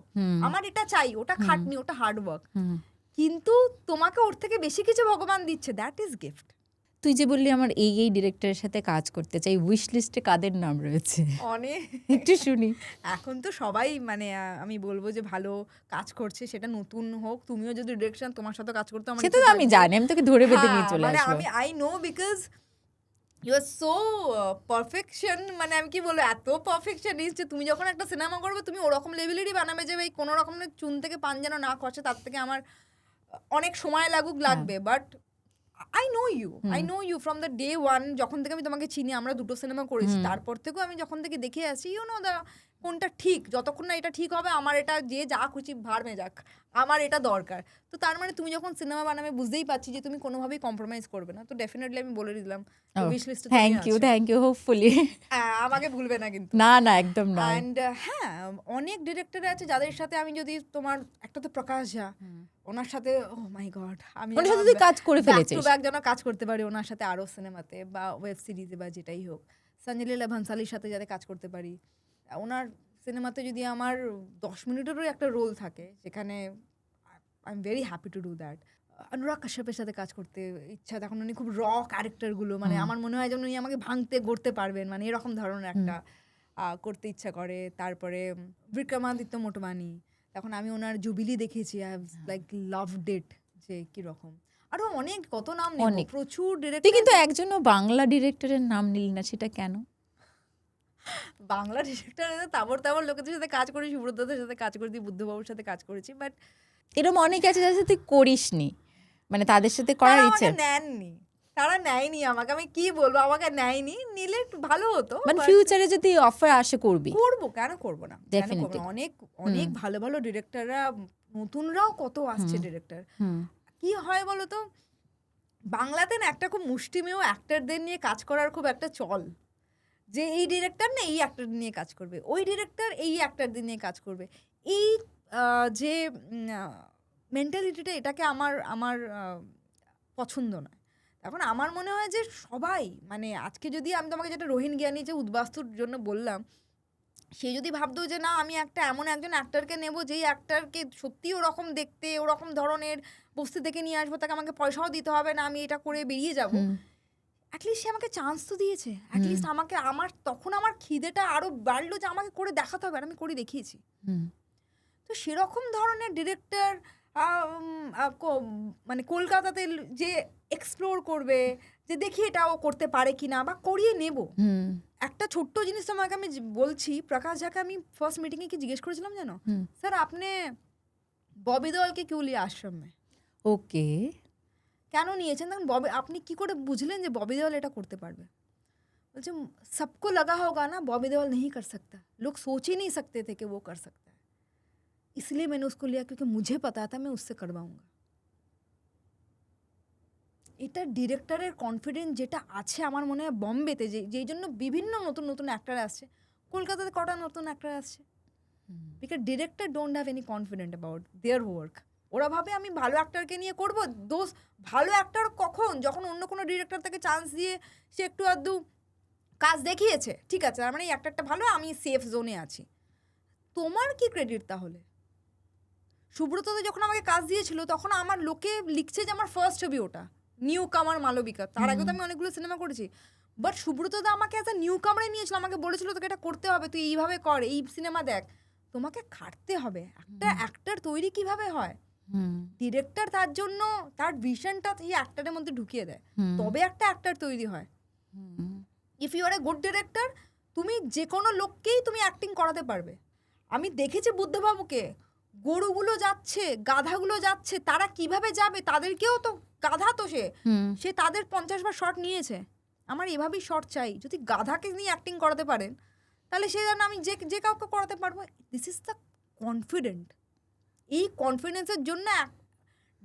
আমার এটা চাই, ওটা খাটনি, ওটা হার্ডওয়ার্ক, কিন্তু তোমাকে ওর থেকে বেশি কিছু ভগবান দিচ্ছে, দ্যাট ইজ গিফট। তুই যে বললি আমার এই ডিরেক্টরের সাথে কাজ করতে চাই, উইশ লিস্টে কাদের নাম রয়েছে অনেক, একটু শুনি। এখন তো সবাই মানে আমি বলবো যে ভালো কাজ করছে, সেটা নতুন হোক, তুমিও যদি ডিরেকশন, তোমার সাথে কাজ করতে আমার সেটা তো আমি জানি, আমি তোকে ধরে বেঁধে নিয়ে চলে মানে আসবো। আমি I know because you are so perfection, মানে আমি কি বলবো, এত পারফেকশনিস্ট যে তুমি যখন একটা সিনেমা করবে তুমি ওরকম লেভেলেরই বানাবে যে ভাই কোনো রকম চুন থেকে পান যেন না খসে, তার থেকে আমার অনেক সময় লাগবে, but I know you from the day one, যখন থেকে আমি তোমাকে চিনি, আমরা দুটো সিনেমা করেছি, তারপর থেকেও আমি যখন থেকে দেখে আসি, কোনটা ঠিক, যতক্ষণ না এটা ঠিক হবে, আমার এটা যে যা খুশি ভাড় মে যাক, আমার এটা দরকার। তো তার মানে তুমি যখন সিনেমা বানাবে বুঝতেই পারছি যে তুমি কোনোভাবেই কম্প্রোমাইজ করবে না। তো ডেফিনেটলি আমি বলে দিলাম উইশ লিস্টে থ্যাংক ইউ হোপফুলি আমাকে ভুলবে না কিন্তু। না একদম না। অ্যান্ড হ্যাঁ, অনেক ডিরেক্টর আছে যাদের সাথে আমি, যদি তোমার একটা তো প্রকাশ ঝা, ওনার সাথে ও মাই গড, আমি ওনার সাথে তুই কাজ করে ফেলেছিস, ব্যাক যেন কাজ করতে পারি ওনার সাথে, আরো সিনেমাতে বা ওয়েব সিরিজে বা যেটাই হোক। সঞ্জয় লীলা ভানসালির সাথে যাতে কাজ করতে পারি, ওনার সিনেমাতে যদি আমার 10 মিনিটেরও একটা রোল থাকে, সেখানে I am very happy to do that. Anurag কাশ্যপের সাথে কাজ করতে ইচ্ছা, তখন উনি খুব র ক্যারেক্টারগুলো, মানে আমার মনে হয় যেন উনি আমাকে ভাঙতে গড়তে পারবেন, মানে এরকম ধরনের একটা করতে ইচ্ছা করে। তারপরে বিক্রমাদিত্য মোটবানি, তখন আমি ওনার জুবিলি দেখেছি, আই লাইক লাভড ইট, যে কিরকম। আরো অনেক, কত নাম নেব, প্রচুর ডিরেক্টর। কিন্তু একজনও বাংলা ডিরেক্টরের নাম নিলি না, সেটা কেন? বাংলা ডিরেক্টর তাবর লোকেদের সাথে কাজ করেছি, সুব্রতদের সাথে কাজ করেছি, বুদ্ধবাবুর সাথে কাজ করেছি, বাট এরকম অনেকে আছে যাদের সাথে তুই করিসনি, মানে তাদের সাথে করার ইচ্ছে নেননি, তারা নেয়নি আমাকে, আমি কি বলবো, আমাকে নেয়নি, নিলে ভালো হতো। মানে ফিউচারে যদি অফার আসে করবো, কেন করবো না, অনেক ভালো ভালো ডিরেক্টররা, নতুনরাও কত আসছে ডিরেক্টর। কি হয় বলো তো, বাংলাতে না একটা খুব মুষ্টিমেয় অ্যাক্টরদের নিয়ে কাজ করার খুব একটা চল, যে এই ডিরেক্টর না এই অ্যাক্টর নিয়ে কাজ করবে, ওই ডিরেক্টর এই অ্যাক্টরদের নিয়ে কাজ করবে, এই যে মেন্টালিটিটা, এটাকে আমার পছন্দ নয়। এখন আমার মনে হয় যে সবাই, মানে আজকে যদি আমি তোমাকে যেটা রোহিন জ্ঞানী যে উদ্বাস্তুর জন্য বললাম, সে যদি ভাবতো যে না আমি এমন একজন অ্যাক্টরকে নেব যেই অ্যাক্টরকে সত্যি ওরকম দেখতে, ওরকম ধরনের বস্তি থেকে নিয়ে আসবো, তাকে আমাকে পয়সাও দিতে হবে না, আমি এটা করে বেরিয়ে যাবো, অ্যাটলিস্ট সে আমাকে চান্স তো দিয়েছে, অ্যাটলিস্ট আমাকে, তখন আমার খিদেটা আরো বাড়লো যে আমাকে করে দেখাতে হবে, আর আমি করে দেখিয়েছি। তো সেরকম ধরনের ডিরেক্টর মানে কলকাতাতে যে এক্সপ্লোর করবে, যে দেখি এটাও করতে পারে কিনা, বা করিয়ে নেব। একটা ছোট্ট জিনিস তোমাকে আমি বলছি, প্রকাশ ঝাকে আমি ফার্স্ট মিটিংয়ে কি জিজ্ঞেস করেছিলাম জানো, স্যার আপনি ববি দেওয়ালকে কিউ লিয়ে আশ্রম মে? ওকে, কেন নিয়েছেন? তখন ববি, আপনি কি করে বুঝলেন যে ববি দেওয়াল এটা করতে পারবে? বলছে सबको लगा होगा ना बॉबी देओल नहीं कर सकता, लोग सोच ही नहीं सकते थे कि वो कर सकता है, इसलिए मैंने उसको लिया क्योंकि मुझे पता था मैं उससे करवाऊंगा। এটা ডিরেক্টরের কনফিডেন্স যেটা আছে আমার মনে হয় বম্বেতে, যেই জন্য বিভিন্ন নতুন নতুন অ্যাক্টর আসছে। কলকাতাতে কটা নতুন অ্যাক্টর আসছে, because director don't have any confident about their work. ওরা ভাবে আমি ভালো অ্যাক্টরকে নিয়ে করবো দোষ। ভালো অ্যাক্টর কখন? যখন অন্য কোনো ডিরেক্টর তাকে চান্স দিয়ে সে একটু আধটু কাজ দেখিয়েছে, ঠিক আছে, তার মানে এই অ্যাক্টরটা ভালো, আমি সেফ জোনে আছি। তোমার কি ক্রেডিট তাহলে? সুব্রতদা যখন আমাকে কাজ দিয়েছিল তখন আমার লোকে লিখছে যে আমার ফার্স্ট ছবি ওটা, নিউ কামার মালবিকা। তার আগে তো আমি অনেকগুলো সিনেমা করেছি, বাট সুব্রতদা আমাকে অ্যাজ আ নিউ কামারে নিয়েছিল, আমাকে বলেছিল তোকে এটা করতে হবে, তুই এইভাবে কর, এই সিনেমা দেখ। তোমাকে খাটতে হবে। একটা অ্যাক্টর তৈরি কিভাবে হয়? ডিরেক্টর তার জন্য তার ভিশনটা এই অ্যাক্টরের মধ্যে ঢুকিয়ে দেয়, তবে একটা অ্যাক্টর তৈরি হয়। If you are a good director, তুমি যে কোনো লোককেই তুমি অ্যাক্টিং করাতে পারবে। আমি দেখেছি বুদ্ধবাবুকে, গরুগুলো যাচ্ছে, গাধাগুলো যাচ্ছে, তারা কিভাবে যাবে, তাদেরকেও তো গাধা, তো সে তাদের 50 বার শট নিয়েছে। আমার এভাবেই শট চাই। যদি গাধাকে নিয়ে অ্যাক্টিং করাতে পারেন তাহলে সে যেন আমি যে কাউকে করাতে পারবো। This is the confident. এই কনফিডেন্সের জন্য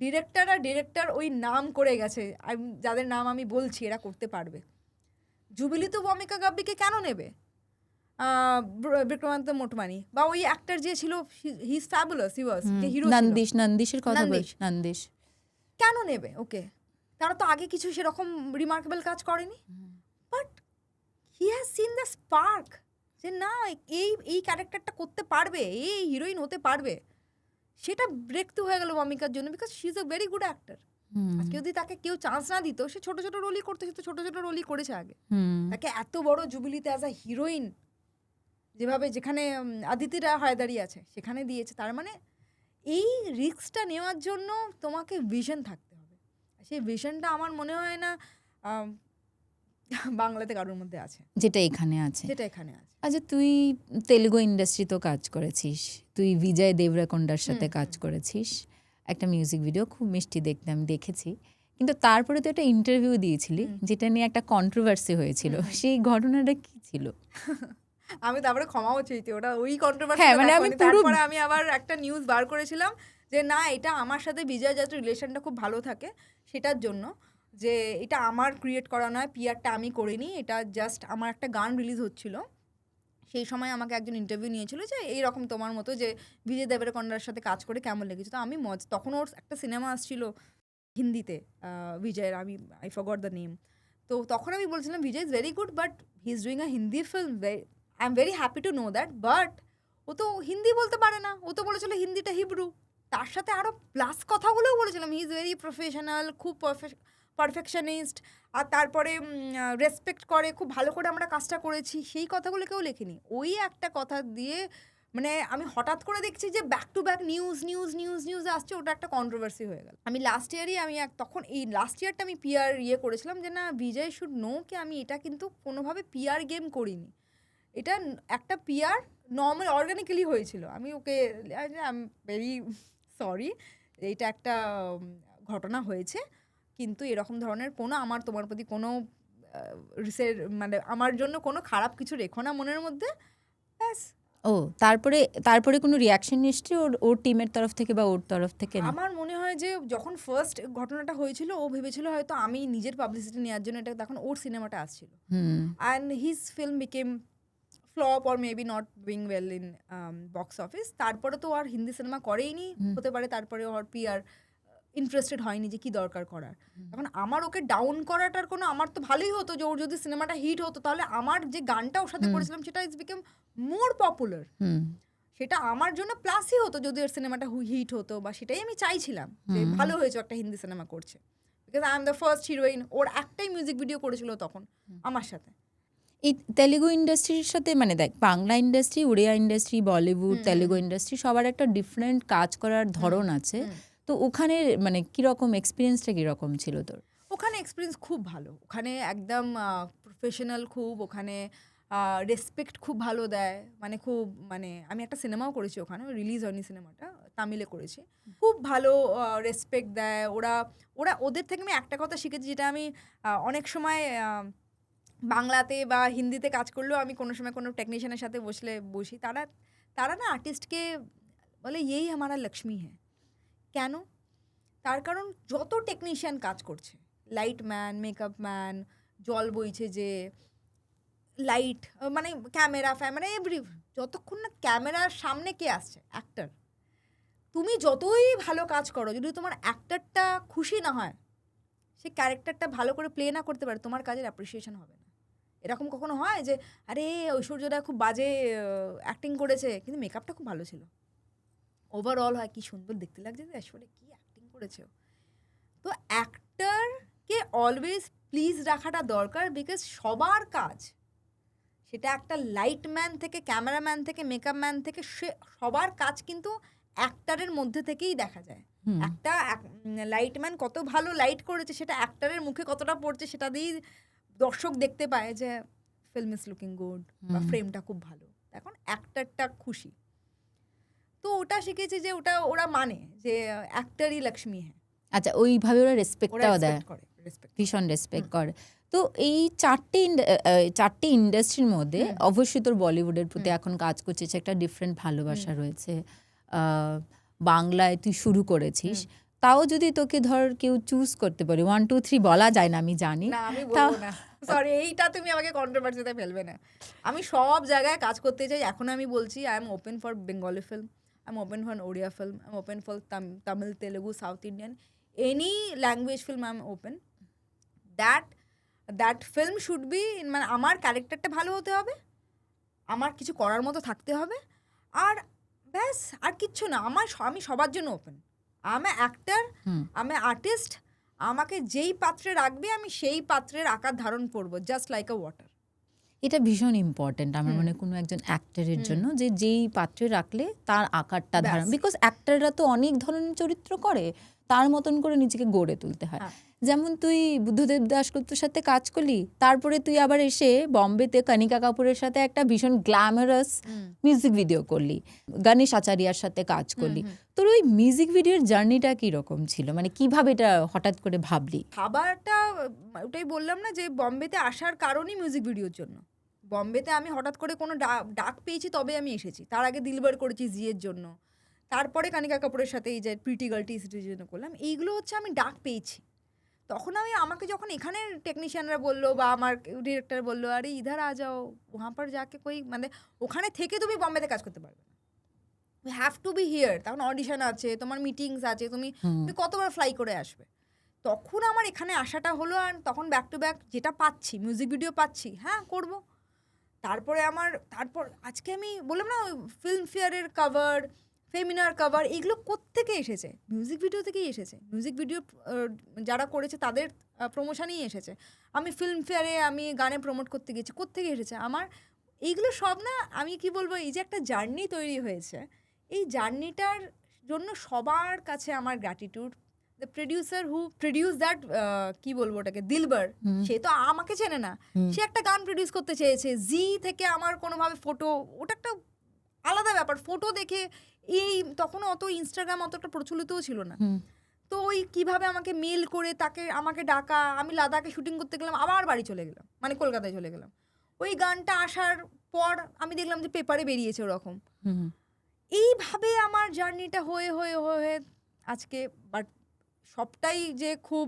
ডিরেক্টর ওই নাম করে গেছে, যাদের নাম আমি বলছি এরা করতে পারবে। জুবিলি তো ভূমিকা গাব্বিকে কেন নেবে? বিক্রমান্ত মোটমানি বা ওই অ্যাক্টর যে ছিল, হি ইজ ফ্যাবুলাস, হি ওয়াজ, যে হিরো নন্দিশের কথা বলছি, নন্দিশ কেন নেবে ওকে? তারা তো আগে কিছু সেরকম রিমার্কেবল কাজ করেনি, but he has seen the spark যে না এই ক্যারেক্টারটা করতে পারবে, এই হিরোইন হতে পারবে। সেটা ব্রেক থ্রু হয়ে গেল ভূমিকার জন্য, because she is a very good actor. আজকে যদি তাকে কেউ চান্স না দিত, সে ছোট ছোট রোলই করতো, সে তো ছোট ছোট রোলই করেছে আগে। তাকে এত বড় জুবিলিতে অ্যাজ আ হিরোইন, যেভাবে যেখানে আদিতি রায় হায়দারি আছে সেখানে দিয়েছে, তার মানে এই রিস্কটা নেওয়ার জন্য তোমাকে ভিশন থাকতে হবে। সেই ভিশনটা আমার মনে হয় না বাংলাতে কারোর মধ্যে আছে, যেটা এখানে আছে। আছে। আচ্ছা, তুই তেলুগু ইন্ডাস্ট্রিতেও কাজ করেছিস, তুই বিজয় দেবরাকোন্ডার সাথে কাজ করেছিস, একটা মিউজিক ভিডিও খুব মিষ্টি দেখতে আমি দেখেছি, কিন্তু তারপরে তো একটা ইন্টারভিউ দিয়েছিলি যেটা নিয়ে একটা কন্ট্রোভার্সি হয়েছিল। সেই ঘটনাটা কি ছিল? আমি তারপরে ক্ষমাও চেয়েছি, ওটা ওই কন্ট্রোভার্সি। তারপরে আমি আবার একটা নিউজ বার করেছিলাম যে না, এটা আমার সাথে বিজয় যাতে রিলেশনটা খুব ভালো থাকে সেটার জন্য, যে এটা আমার ক্রিয়েট করা নয়, পিআরটা আমি করিনি, এটা জাস্ট আমার একটা গান রিলিজ হচ্ছিল সেই সময় আমাকে একজন ইন্টারভিউ নিয়েছিল যে এইরকম তোমার মতো যে বিজয় দেবরাকোন্ডার সাথে কাজ করে কেমন লেগেছে। তো আমি তখন ওর একটা সিনেমা আসছিল হিন্দিতে বিজয়ের, আই ফরগট দ্য নেম। তো তখন আমি বলছিলাম Vijay is very good, but he is doing a Hindi film, I am very happy to know that, but ও তো হিন্দি বলতে পারে না, ও তো বলেছিল হিন্দিটা হিব্রু। তার সাথে আরও প্লাস কথাগুলোও বলেছিলাম, হি ইজ ভেরি প্রফেশনাল, খুব পারফেকশনিস্ট, আর তারপরে রেসপেক্ট করে, খুব ভালো করে আমরা কাজটা করেছি, সেই কথাগুলো কেউ লেখেনি। ওই একটা কথা দিয়ে মানে আমি হঠাৎ করে দেখছি যে ব্যাক টু ব্যাক নিউজ আসছে, ওটা একটা কন্ট্রোভার্সি হয়ে গেল। আমি লাস্ট ইয়ারই তখন এই লাস্ট ইয়ারটা আমি পিআর করেছিলাম যে না, বিজয় শুড নো কি আমি এটা কিন্তু কোনোভাবে পিআর গেম করিনি, এটা একটা পিআর নর্মাল অর্গানিক্যালি হয়েছিল। আমি okay I am very sorry, এইটা একটা ঘটনা হয়েছে, কিন্তু এরকম ধরনের কোনো আমার তোমার প্রতি কোনো মানে আমার জন্য কোনো খারাপ কিছু রেখো না মনের মধ্যে, ব্যাস। ও তারপরে কোনো রিয়াকশন নিশ্চয়ই ওর টিমের তরফ থেকে বা ওর তরফ থেকে? আমার মনে হয় যে যখন ফার্স্ট ঘটনাটা হয়েছিল ও ভেবেছিল হয়তো আমি নিজের পাবলিসিটি নেওয়ার জন্য এটা, তখন ওর সিনেমাটা আসছিল, and his film became flop or maybe not doing well in box office. তারপরে তো আর হিন্দি সিনেমা করেইনি, হতে পারে তারপরে ওর পিআর ইন্টারেস্টেড হয়নি যে কি দরকার করার। এখন আমার ওকে ডাউন করাটার কোনো, আমার তো ভালোই হতো যে ওর যদি সিনেমাটা হিট হতো তাহলে আমার যে গানটা ওর সাথে করেছিলাম সেটা ইজ বিকেম মোর পপুলার, সেটা আমার জন্য প্লাসই হতো যদি ওর সিনেমাটা হিট হতো, বা সেটাই আমি চাইছিলাম যে ভালো হয়েছে একটা হিন্দি সিনেমা করছে, because I am the first heroine. ওর একটাই মিউজিক ভিডিও করেছিল তখন আমার সাথে। এই তেলুগু ইন্ডাস্ট্রির সাথে মানে দেখ, বাংলা ইন্ডাস্ট্রি, উড়িয়া ইন্ডাস্ট্রি, বলিউড, তেলুগু ইন্ডাস্ট্রি সবার একটা ডিফারেন্ট কাজ করার ধরন আছে। তো ওখানে মানে কীরকম এক্সপিরিয়েন্সটা কীরকম ছিল তোর? ওখানে এক্সপিরিয়েন্স খুব ভালো, ওখানে একদম প্রফেশনাল খুব, ওখানে রেসপেক্ট খুব ভালো দেয়, মানে খুব, মানে আমি একটা সিনেমাও করেছি ওখানে, রিলিজ হয়নি সিনেমাটা, তামিলে করেছি, খুব ভালো রেসপেক্ট দেয় ওরা। ওদের থেকে আমি একটা কথা শিখেছি, যেটা আমি অনেক সময় বাংলাতে বা হিন্দিতে কাজ করলেও আমি কোনো সময় কোনো টেকনিশিয়ানের সাথে বসি, তারা না আর্টিস্টকে বলে এই আমারা লক্ষ্মী হ্যাঁ। কেন? তার কারণ যত টেকনিশিয়ান কাজ করছে, লাইট ম্যান, মেকআপ ম্যান, জল বইছে যে, লাইট মানে ক্যামেরা মানে যতক্ষণ না ক্যামেরার সামনে কে আসছে, অ্যাক্টর, তুমি যতই ভালো কাজ করো, যদি তোমার অ্যাক্টরটা খুশি না হয়, সে ক্যারেক্টারটা ভালো করে প্লে না করতে পারে, তোমার কাজের অ্যাপ্রিসিয়েশন হবে না। এরকম কখনো হয় যে আরে ঐশ্বর্যটা খুব বাজে অ্যাক্টিং করেছে কিন্তু মেকআপটা খুব ভালো ছিল, ওভারঅল হয় কি সুন্দর দেখতে লাগছে যে আসলে কি অ্যাক্টিং করেছে। তো অ্যাক্টরকে অলওয়েজ প্লিজ রাখাটা দরকার, বিকজ সবার কাজ, সেটা একটা লাইট ম্যান থেকে, ক্যামেরাম্যান থেকে, মেকআপ ম্যান থেকে, সবার কাজ কিন্তু অ্যাক্টারের মধ্যে থেকেই দেখা যায়। একটা লাইটম্যান কত ভালো লাইট করেছে, সেটা অ্যাক্টারের মুখে কতটা পড়ছে, সেটা দিয়েই দর্শক দেখতে পায় যে ফিল্ম ইজ লুকিং গুড বা ফ্রেমটা খুব ভালো, এখন অ্যাক্টারটা খুশি। তো ওটা শিখেছি যে ওরা মানে যে অ্যাক্টারই লক্ষ্মী হ্যাঁ। আচ্ছা, ওইভাবে ওরা রেসপেক্টটাও দেয়, ভীষণ রেসপেক্ট করে। তো এই চারটে ইন্ডাস্ট্রির মধ্যে অবশ্যই তোর বলিউডের প্রতি এখন কাজ করছিস, একটা ডিফারেন্ট ভালোবাসা রয়েছে। বাংলায় তুই শুরু করেছিস, তাও যদি তোকে ধর কেউ চুজ করতে পারে, 1 2 3 বলা যায় না আমি জানি, না আমি বলবো না, সরি, এইটা তুমি আমাকে কন্ট্রোভার্সিতে ফেলবে না। আমি সব জায়গায় কাজ করতে চাই, এখন আমি বলছি I am open for Bengali film, I am open for Odia film, I am open for Tamil, Telugu, south Indian, any language film I am open. That film should be, মানে আমার ক্যারেক্টারটা ভালো হতে হবে, আমার কিছু করার মতো থাকতে হবে, আর ব্যাস, আর কিচ্ছু না। আমি সবার জন্য ওপেন, আমি অ্যাক্টর, আমি আর্টিস্ট, আমাকে যেই পাত্রে রাখবে আমি সেই পাত্রের আকার ধারণ করবো, জাস্ট লাইক আ ওয়াটার। এটা ভীষণ ইম্পর্টেন্ট আমার মনে কোনো একজন অ্যাক্টরের জন্য, যে যেই পাত্রে রাখলে তার আকারটা ধারণ, বিকজ অ্যাক্টররা তো অনেক ধরনের চরিত্র করে, তার মতন করে নিজেকে গড়ে তুলতে হয়। যেমন তুই বুদ্ধদেব দাশগুপ্তর সাথে কাজ করলি, তারপরে তুই আবার এসে বম্বেতে কণিকা কাপুরের সাথে একটা ভীষণ গ্ল্যামারাস মিউজিক ভিডিও করলি, গণেশ আচারিয়ার সাথে কাজ করলি। তোর ওই মিউজিক ভিডিওর জার্নিটা কিরকম ছিল, মানে কিভাবে এটা হঠাৎ করে ভাবলি? খাবারটা ওটাই বললাম না, যে বম্বেতে আসার কারণই মিউজিক ভিডিওর জন্য। বম্বেতে আমি হঠাৎ করে কোনো ডাক পেয়েছি তবে আমি এসেছি, তার আগে দিলবার করেছি জিয়ের জন্য, তারপরে কণিকা কাপুরের সাথে এই যে প্রিটি গার্ল টিসিটির জন্য করলাম, এইগুলো হচ্ছে আমি ডাক পেয়েছি। তখন আমাকে যখন এখানে টেকনিশিয়ানরা বললো বা আমার ডিরেক্টর বললো আরে ইধার আ যাও ওহাঁ পর যাকে কই, মানে ওখানে থেকে তুমি বম্বেতে কাজ করতে পারবে না, you have to be here, তখন অডিশন আছে, তোমার মিটিংস আছে, তুমি কতবার ফ্লাই করে আসবে। তখন আমার এখানে আসাটা হলো, আর তখন ব্যাক টু ব্যাক যেটা পাচ্ছি, মিউজিক ভিডিও পাচ্ছি, হ্যাঁ করব। তারপরে তারপর আজকে আমি বললাম না, ফিল্মফেয়ারের কভার, ফেমিনার কভার, এগুলো কোত্থেকে এসেছে? মিউজিক ভিডিও থেকেই এসেছে। মিউজিক ভিডিও যারা করেছে তাদের প্রমোশনেই এসেছে। আমি ফিল্মফেয়ারে আমি গানে প্রমোট করতে গেছি, কোত্থেকে এসেছে? আমার এইগুলো সব না, আমি কি বলবো, এই যে একটা জার্নি তৈরি হয়েছে, এই জার্নিটার জন্য সবার কাছে আমার gratitude. The producer who produce that, কি বলবো ওটাকে, দিলবার, সে তো আমাকে চেনে না, সে একটা গান প্রডিউস করতে চেয়েছে, জি থেকে আমার কোনোভাবে ফটো, ওটা একটা আলাদা ব্যাপার, ফটো দেখে, এই তখন অত ইনস্টাগ্রাম অতটা প্রচলিতও ছিল না, তো ওই কিভাবে আমাকে মেল করে আমাকে ডাকা, আমি লাদাখে শুটিং করতে গেলাম, আবার বাড়ি চলে গেলাম, মানে কলকাতায় চলে গেলাম। ওই গানটা আসার পর আমি দেখলাম যে পেপারে বেরিয়েছে ওরকম। এইভাবে আমার জার্নিটা হয়ে হয়ে হয়ে আজকে, বাট সবটাই যে খুব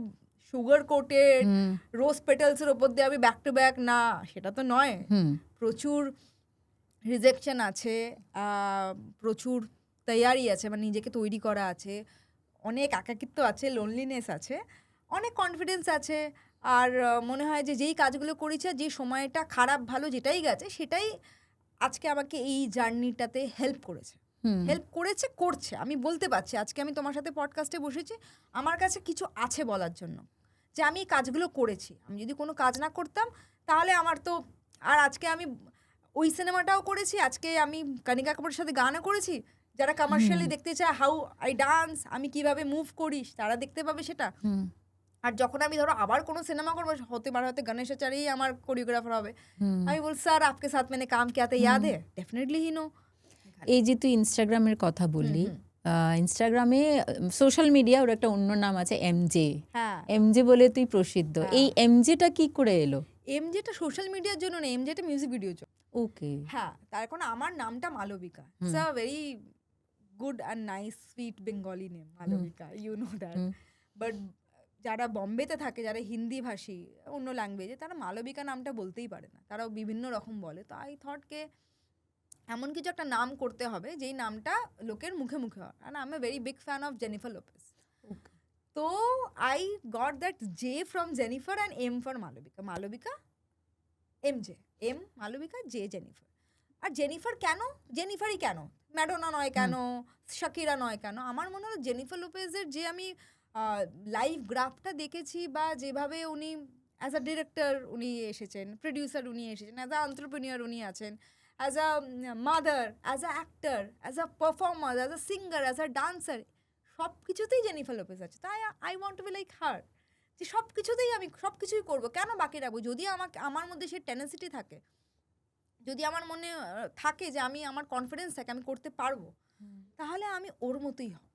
সুগার কোটেড রোজ পেটালসের ওপর দিয়ে আমি ব্যাক টু ব্যাক, না সেটা তো নয়। প্রচুর রিজেকশন আছে, প্রচুর তৈয়ারি আছে, মানে নিজেকে তৈরি করা আছে, অনেক একাকিত্ব আছে, লোনলিনেস আছে, অনেক কনফিডেন্স আছে, আর মনে হয় যে যেই কাজগুলো করেছে, যে সময়টা খারাপ ভালো যেটাই গেছে, সেটাই আজকে আমাকে এই জার্নিটাতে হেল্প করেছে, করছে। আমি বলতে পারছি আজকে আমি তোমার সাথে পডকাস্টে বসেছি, আমার কাছে কিছু আছে বলার জন্য, যে আমি এই কাজগুলো করেছি। আমি যদি কোনো কাজ না করতাম তাহলে আমার তো, আর আজকে আমি ওই সিনেমাটাও করেছি, আজকে আমি কণিকা কাপুরের সাথে গানও করেছি, যারা কমার্শিয়ালি দেখতে চায় হাউ আই ডান্স, আমি কিভাবে মুভ করি, তারা দেখতে পাবে সেটা। আর যখন আমি ধরো আবার কোনো সিনেমা করবো, হতে পারে হয়তো গণেশাচার্যই আমার কোরিওগ্রাফার হবে, আমি বল স্যার আপকে সাথ मैंने काम किया था याद है, डेफिनेटली ही नो। এই যে তুই ইনস্টাগ্রামের কথা বললি, ইনস্টাগ্রামে সোশ্যাল মিডিয়া ওর একটা অন্য নাম আছে এমজে, হ্যাঁ এমজে বলে তুই প্রসিদ্ধ। এই এমজেটা কি করে এলো? এমজেটা সোশ্যাল মিডিয়ার জন্য না, এমজেটা মিউজিক ভিডিওর জন্য। ওকে। হ্যাঁ, তার কারণ আমার নামটা Malabika, it's a very good and nice sweet Bengali name Malabika, you know that. But যারা বম্বেতে থাকে, যারা হিন্দি ভাষী অন্য ল্যাঙ্গুয়েজে, তারা মালবিকা নামটা বলতেই পারে না, তারাও বিভিন্ন রকম বলে। তো আই থট কে এমন কিছু একটা নাম করতে হবে যেই নামটা লোকের মুখে মুখে হয়। And I am a very big fan of Jennifer Lopez. তো I got that J from Jennifer and M for Malavika. Malavika M J, M Malavika, J Jennifer. আর জেনিফার কেন, জেনিফারই কেন, ম্যাডোনা নয় কেন, শাকিরা নয় কেন? আমার মনে হলো জেনিফার লোপেজের যে আমি লাইভ গ্রাফটা দেখেছি, বা যেভাবে উনি অ্যাজ আ ডিরেক্টর উনি এসেছেন, প্রডিউসার উনি এসেছেন, অ্যাজ আ এন্টারপ্রেনিউর উনি আছেন, as a mother, as a actor, as a performer, as a singer, as a dancer, সব কিছুতেই জেনিফার লোপেজ আছে। তাই I want to be like her, যে সব কিছুতেই আমি সব কিছুই করবো, কেন বাকি রাখবো? যদি আমার মধ্যে সেই টেন্ডেন্সিটি থাকে, যদি আমার মনে থাকে যে আমি, আমার কনফিডেন্স থাকে আমি করতে পারবো, তাহলে আমি ওর মতোই হব।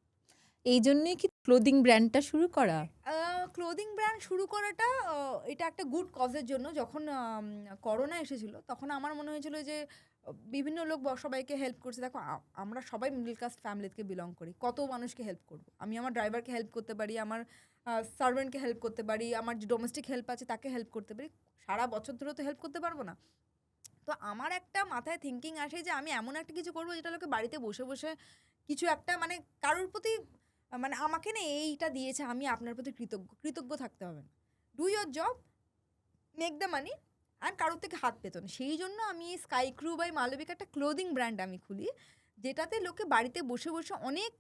এই জন্যই কি ক্লোদিং ব্র্যান্ডটা শুরু করা? ক্লোদিং ব্র্যান্ড শুরু করাটা এটা একটা গুড কজের জন্য। যখন করোনা এসেছিল তখন আমার মনে হয়েছিল যে বিভিন্ন লোক সবাইকে হেল্প করছে। দেখো আমরা সবাই মিডল ক্লাস ফ্যামিলি থেকে বিলং করি, কত মানুষকে হেল্প করবো? আমি আমার ড্রাইভারকে হেল্প করতে পারি, আমার সার্ভেন্টকে হেল্প করতে পারি, আমার যে ডোমেস্টিক হেল্প আছে তাকে হেল্প করতে পারি, সারা বছর ধরে তো হেল্প করতে পারবো না। তো আমার একটা মাথায় থিঙ্কিং আসে যে আমি এমন একটা কিছু করবো যেটা লোকে বাড়িতে বসে বসে কিছু একটা, মানে কারোর প্রতি, মানে আমাকে না এইটা দিয়েছে, আমি আপনার প্রতি কৃতজ্ঞ থাকতে হবে না, do your job, make the money, আর কারোর থেকে হাত পেতো না। সেই জন্য আমি এই স্কাই ক্রু বাই মালবিকা একটা ক্লোদিং ব্র্যান্ড আমি খুলি, যেটাতে লোকে বাড়িতে বসে বসে অনেক,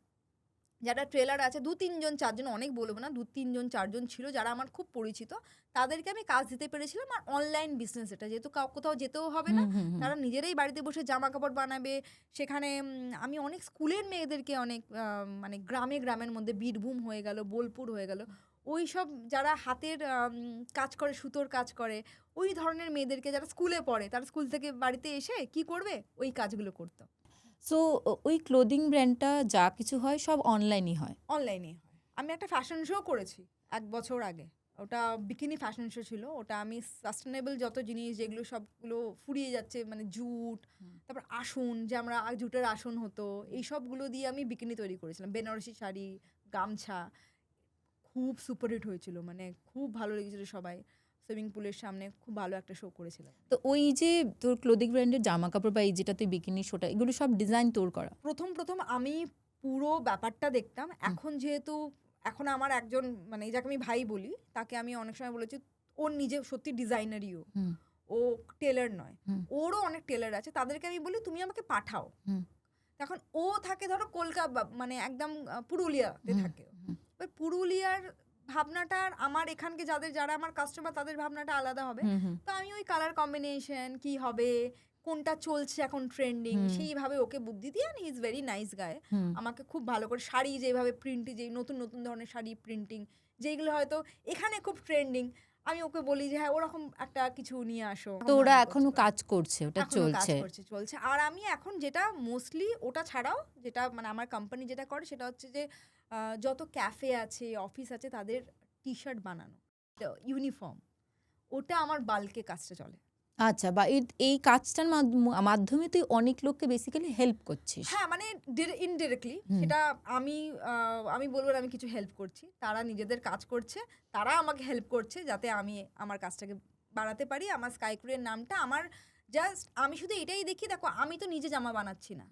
যারা ট্রেলার আছে 2-3 জন 4 জন, অনেক বলবো না, 2-3 জন 4 জন ছিল যারা আমার খুব পরিচিত, তাদেরকে আমি কাজ দিতে পেরেছিলাম। আর অনলাইন বিজনেস, এটা যেহেতু কোথাও যেতেও হবে না, তারা নিজেরাই বাড়িতে বসে জামা কাপড় বানাবে। সেখানে আমি অনেক স্কুলের মেয়েদেরকে, অনেক মানে গ্রামের মধ্যে, বীরভূম হয়ে গেল, বোলপুর হয়ে গেল, ওই সব যারা হাতের কাজ করে, সুতোর কাজ করে, ওই ধরনের মেয়েদেরকে যারা স্কুলে পড়ে, তারা স্কুল থেকে বাড়িতে এসে কি করবে, ওই কাজগুলো করতাম। সো ওই ক্লোদিং ব্র্যান্ডটা যা কিছু হয় সব অনলাইনই হয়? অনলাইনেই হয়। আমি একটা ফ্যাশন শো করেছি 1 বছর আগে, ওটা বিকিনি ফ্যাশন শো ছিল। ওটা আমি সাস্টেনেবল যত জিনিস যেগুলো সবগুলো ফুরিয়ে যাচ্ছে, মানে জুট, তারপর আসন, যে আমরা জুটের আসন হতো, এই সবগুলো দিয়ে আমি বিকিনি তৈরি করেছিলাম, বেনারসি শাড়ি, গামছা। খুব সুপারহিট হয়েছিল, মানে খুব ভালো লেগেছিল সবাই। সুইমিং পুলের সামনে খুব ভালো একটা শো করেছিলাম। তো ওই যে তোর ক্লোদিং ব্র্যান্ডের জামা কাপড় বা এই যেটা তুই বিকিনি শোটা, এগুলো সব ডিজাইন তোর করা? প্রথম আমি পুরো ব্যাপারটা দেখতাম। এখন যেহেতু এখন আমার একজন, মানে যাকে আমি ভাই বলি, তাকে আমি অনেক সময় বলেছি, ওর নিজে সত্যি ডিজাইনারিও, ও টেলার নয়, ওরও অনেক টেলার আছে, তাদেরকে আমি বলি তুমি আমাকে পাঠাও। তখন ও থাকে ধরো কলকাতা, মানে একদম পুরুলিয়াতে থাকে, এবার পুরুলিয়ার ভাবনাটা আর আমার এখানকে যারা আমার কাস্টমার তাদের ভাবনাটা আলাদা হবে। তো আমি ওই কালার কম্বিনেশন কি হবে, কোনটা চলছে এখন ট্রেন্ডিং, সেইভাবে ওকে বুদ্ধি দিয়ে, হি ইজ ভেরি নাইস গায়। আমাকে খুব ভালো করে শাড়ি যেভাবে প্রিন্ট, যেই নতুন নতুন ধরনের শাড়ি প্রিন্টিং যেগুলো হয়তো এখানে খুব ট্রেন্ডিং, আমি ওকে বলি যে হ্যাঁ ওরকম একটা কিছু নিয়ে আসো। তো ওরা এখনো কাজ করছে, ওটা চলছে। আর আমি এখন যেটা মোস্টলি, ওটা ছাড়াও যেটা মানে আমার কোম্পানি যেটা করে সেটা হচ্ছে যে যত ক্যাফে আছে, অফিস আছে, তাদের টি শার্ট বানানো, ইউনিফর্ম, ওটা আমার বাল্কে কাজটা চলে। আচ্ছা, বা এই কাজটার মাধ্যমে তুই অনেক লোককে বেসিক্যালি হেল্প করছিস? হ্যাঁ, মানে ইনডিরেক্টলি সেটা আমি বলবো আমি কিছু হেল্প করছি, তারা নিজেদের কাজ করছে, তারা আমাকে হেল্প করছে যাতে আমি আমার কাজটাকে বাড়াতে পারি। আমার স্কাই ক্রুয়ের নামটা, আমার জাস্ট, আমি শুধু এটাই দেখি, দেখো আমি তো নিজে জামা বানাচ্ছি না,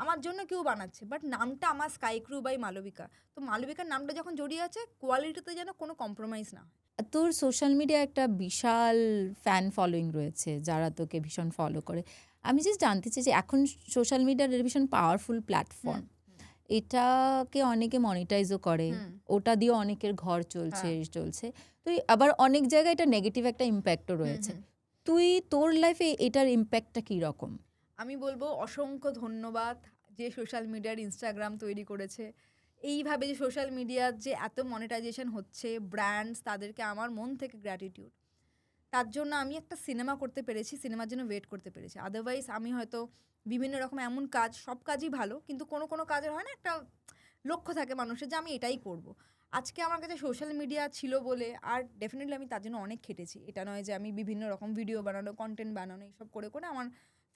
আমার জন্য কেউ বানাচ্ছে, বাট নামটা আমার স্কাই ক্রু বাই মালবিকা। তো মালবিকার নামটা যখন জড়িয়ে আছে, কোয়ালিটিতে যেন কোনো কম্প্রোমাইজ না হয়। তোর সোশ্যাল মিডিয়া একটা বিশাল ফ্যান ফলোয়িং রয়েছে যারা তোকে ভীষণ ফলো করে। আমি জাস্ট জানতে চাই যে এখন সোশ্যাল মিডিয়ার ভীষণ পাওয়ারফুল প্ল্যাটফর্ম, এটাকে অনেকে মনিটাইজও করে, ওটা দিয়ে অনেকের ঘর চলছে। তো আবার অনেক জায়গায় এটা নেগেটিভ একটা ইম্প্যাক্টও রয়েছে। তুই তোর লাইফে এটার ইম্প্যাক্টটা কী রকম? আমি বলবো অসংখ্য ধন্যবাদ যে সোশ্যাল মিডিয়ার ইনস্টাগ্রাম তৈরি করেছে, এইভাবে যে সোশ্যাল মিডিয়ার যে এত মনিটাইজেশন হচ্ছে, ব্র্যান্ডস, তাদেরকে আমার মন থেকে গ্র্যাটিটিউড। তার জন্য আমি একটা সিনেমা করতে পেরেছি, সিনেমার জন্য ওয়েট করতে পেরেছি। আদারওয়াইজ আমি হয়তো বিভিন্ন রকম এমন কাজ, সব কাজই ভালো, কিন্তু কোনো কোনো কাজের হয় না একটা লক্ষ্য থাকে মানুষের যে আমি এটাই করব। আজকে আমার কাছে সোশ্যাল মিডিয়া ছিল বলে, আর ডেফিনেটলি আমি তার জন্য অনেক খেটেছি, এটা নয় যে আমি বিভিন্ন রকম ভিডিও বানানো, কন্টেন্ট বানানো এইসব করে করে আমার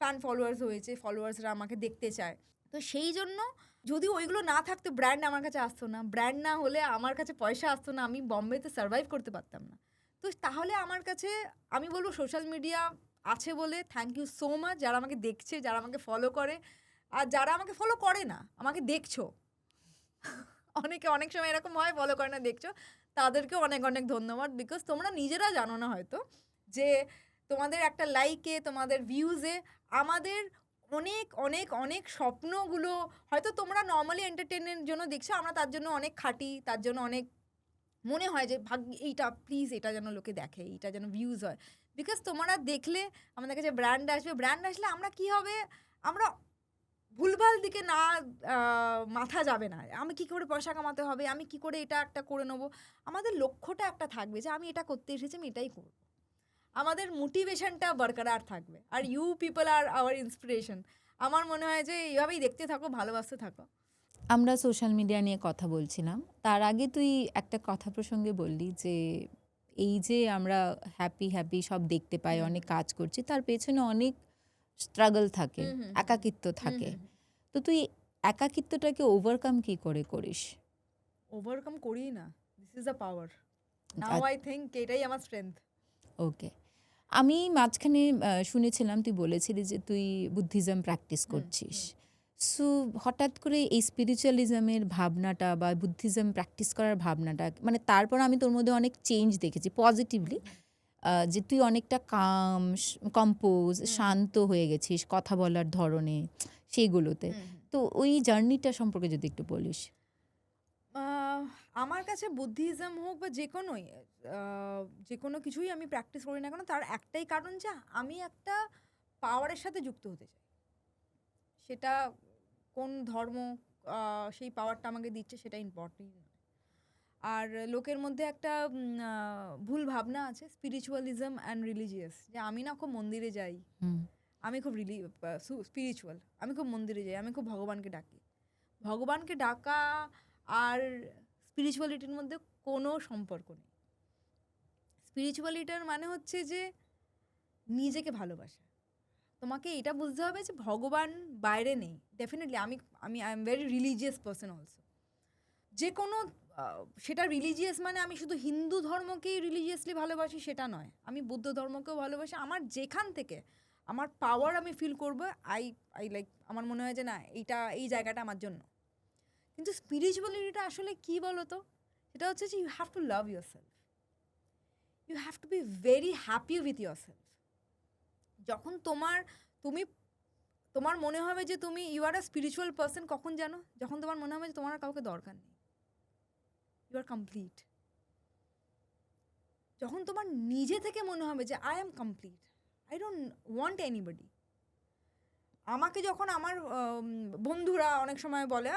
ফ্যান ফলোয়ার্স হয়েছে, ফলোয়ার্সরা আমাকে দেখতে চায়। তো সেই জন্য যদি ওইগুলো না থাকতো, ব্র্যান্ড আমার কাছে আসতো না, ব্র্যান্ড না হলে আমার কাছে পয়সা আসতো না, আমি বম্বেতে সার্ভাইভ করতে পারতাম না। তো তাহলে আমার কাছে আমি বলবো সোশ্যাল মিডিয়া আছে বলে থ্যাংক ইউ সো মাচ, যারা আমাকে দেখছে, যারা আমাকে ফলো করে, আর যারা আমাকে ফলো করে না, আমাকে দেখছো, অনেকে অনেক সময় এরকম হয় ফলো করে না, দেখছো, তাদেরকেও অনেক অনেক ধন্যবাদ। বিকজ তোমরা নিজেরা জানো না হয়তো যে তোমাদের একটা লাইকে, তোমাদের ভিউজে আমাদের অনেক অনেক অনেক স্বপ্নগুলো হয়তো তোমরা নর্মালি এন্টারটেনের জন্য দেখছো, আমরা তার জন্য অনেক খাটি, তার জন্য অনেক মনে হয় যে ভাগ্য এইটা, প্লিজ এটা যেন লোকে দেখে, এইটা যেন ভিউজ হয়। বিকজ তোমরা দেখলে আমাদের কাছে ব্র্যান্ড আসবে, ব্র্যান্ড আসলে আমরা কি হবে, আমরা ভুলভাল দিকে না মাথা যাবে না, আমি কি করে পয়সা কামাতে হবে, আমি কি করে এটা একটা করে নেবো। আমাদের লক্ষ্যটা একটা থাকবে যে আমি এটা করতে এসেছি, আমি এটাই করবো। আমাদের মোটিভেশনটা বরকরার থাকবে। আর you people are our inspiration. আমার মনে হয় যে এইভাবেই দেখতে থাকো, ভালোবাসতে থাকো। আমরা সোশ্যাল মিডিয়া নিয়ে কথা বলছিলাম, তার আগে তুই একটা কথা প্রসঙ্গে বললি যে এই যে আমরা হ্যাপি হ্যাপি সব দেখতে পাই, অনেক কাজ করছি, তার পেছনে অনেক স্ট্রাগল থাকে, একাকিত্ব থাকে। তো তুই একাকিত্বটাকে ওভারকাম কি করে করিস? ওভারকাম করি না, this is a power. Now I think এটাই আমার স্ট্রেংথ। ওকে, আমি মাঝখানে শুনেছিলাম তুই বলেছিলি যে তুই বুদ্ধিজম প্র্যাকটিস করছিস। সো হঠাৎ করে এই স্পিরিচুয়ালিজমের ভাবনাটা বা বুদ্ধিজম প্র্যাকটিস করার ভাবনাটা, মানে তারপর আমি তোর মধ্যে অনেক চেঞ্জ দেখেছি পজিটিভলি, যে তুই অনেকটা কম্পোজ, শান্ত হয়ে গেছিস কথা বলার ধরনে, সেইগুলোতে। তো ওই জার্নিটা সম্পর্কে যদি একটু বলিস। আমার কাছে বুদ্ধিজম হোক বা যে কোনো কিছুই আমি প্র্যাকটিস করি না কেন, তার একটাই কারণ যে আমি একটা পাওয়ারের সাথে যুক্ত হতে চাই। সেটা কোন ধর্ম সেই পাওয়ারটা আমাকে দিচ্ছে সেটা ইম্পর্টেন্ট নয়। আর লোকের মধ্যে একটা ভুল ভাবনা আছে, স্পিরিচুয়ালিজম অ্যান্ড রিলিজিয়াস, যে আমি না খুব মন্দিরে যাই, আমি খুব স্পিরিচুয়াল, আমি খুব মন্দিরে যাই, আমি খুব ভগবানকে ডাকি। ভগবানকে ডাকা আর স্পিরিচুয়ালিটির মধ্যে কোনো সম্পর্ক নেই। স্পিরিচুয়ালিটার মানে হচ্ছে যে নিজেকে ভালোবাসা। তোমাকে এটা বুঝতে হবে যে ভগবান বাইরে নেই। ডেফিনেটলি আমি I am very religious person also. যে কোনো সেটা রিলিজিয়াস মানে আমি শুধু হিন্দু ধর্মকেই রিলিজিয়াসলি ভালোবাসি সেটা নয়, আমি বৌদ্ধ ধর্মকেও ভালোবাসি। আমার যেখান থেকে আমার পাওয়ার আমি ফিল করবো, আই লাইক, আমার মনে হয় যে না, এই জায়গাটা আমার জন্য। কিন্তু স্পিরিচুয়ালিটিটা আসলে কি বলো তো, সেটা হচ্ছে যে you have to love yourself, you have to be very happy with yourself. যখন তোমার মনে হবে যে তুমি you are a spiritual person, কখন জানো, যখন তোমার মনে হবে যে তোমার আর কাউকে দরকার নেই, ইউ আর কমপ্লিট। যখন তোমার নিজে থেকে মনে হবে যে I am complete, I don't want anybody. আমাকে যখন আমার বন্ধুরা অনেক সময় বলে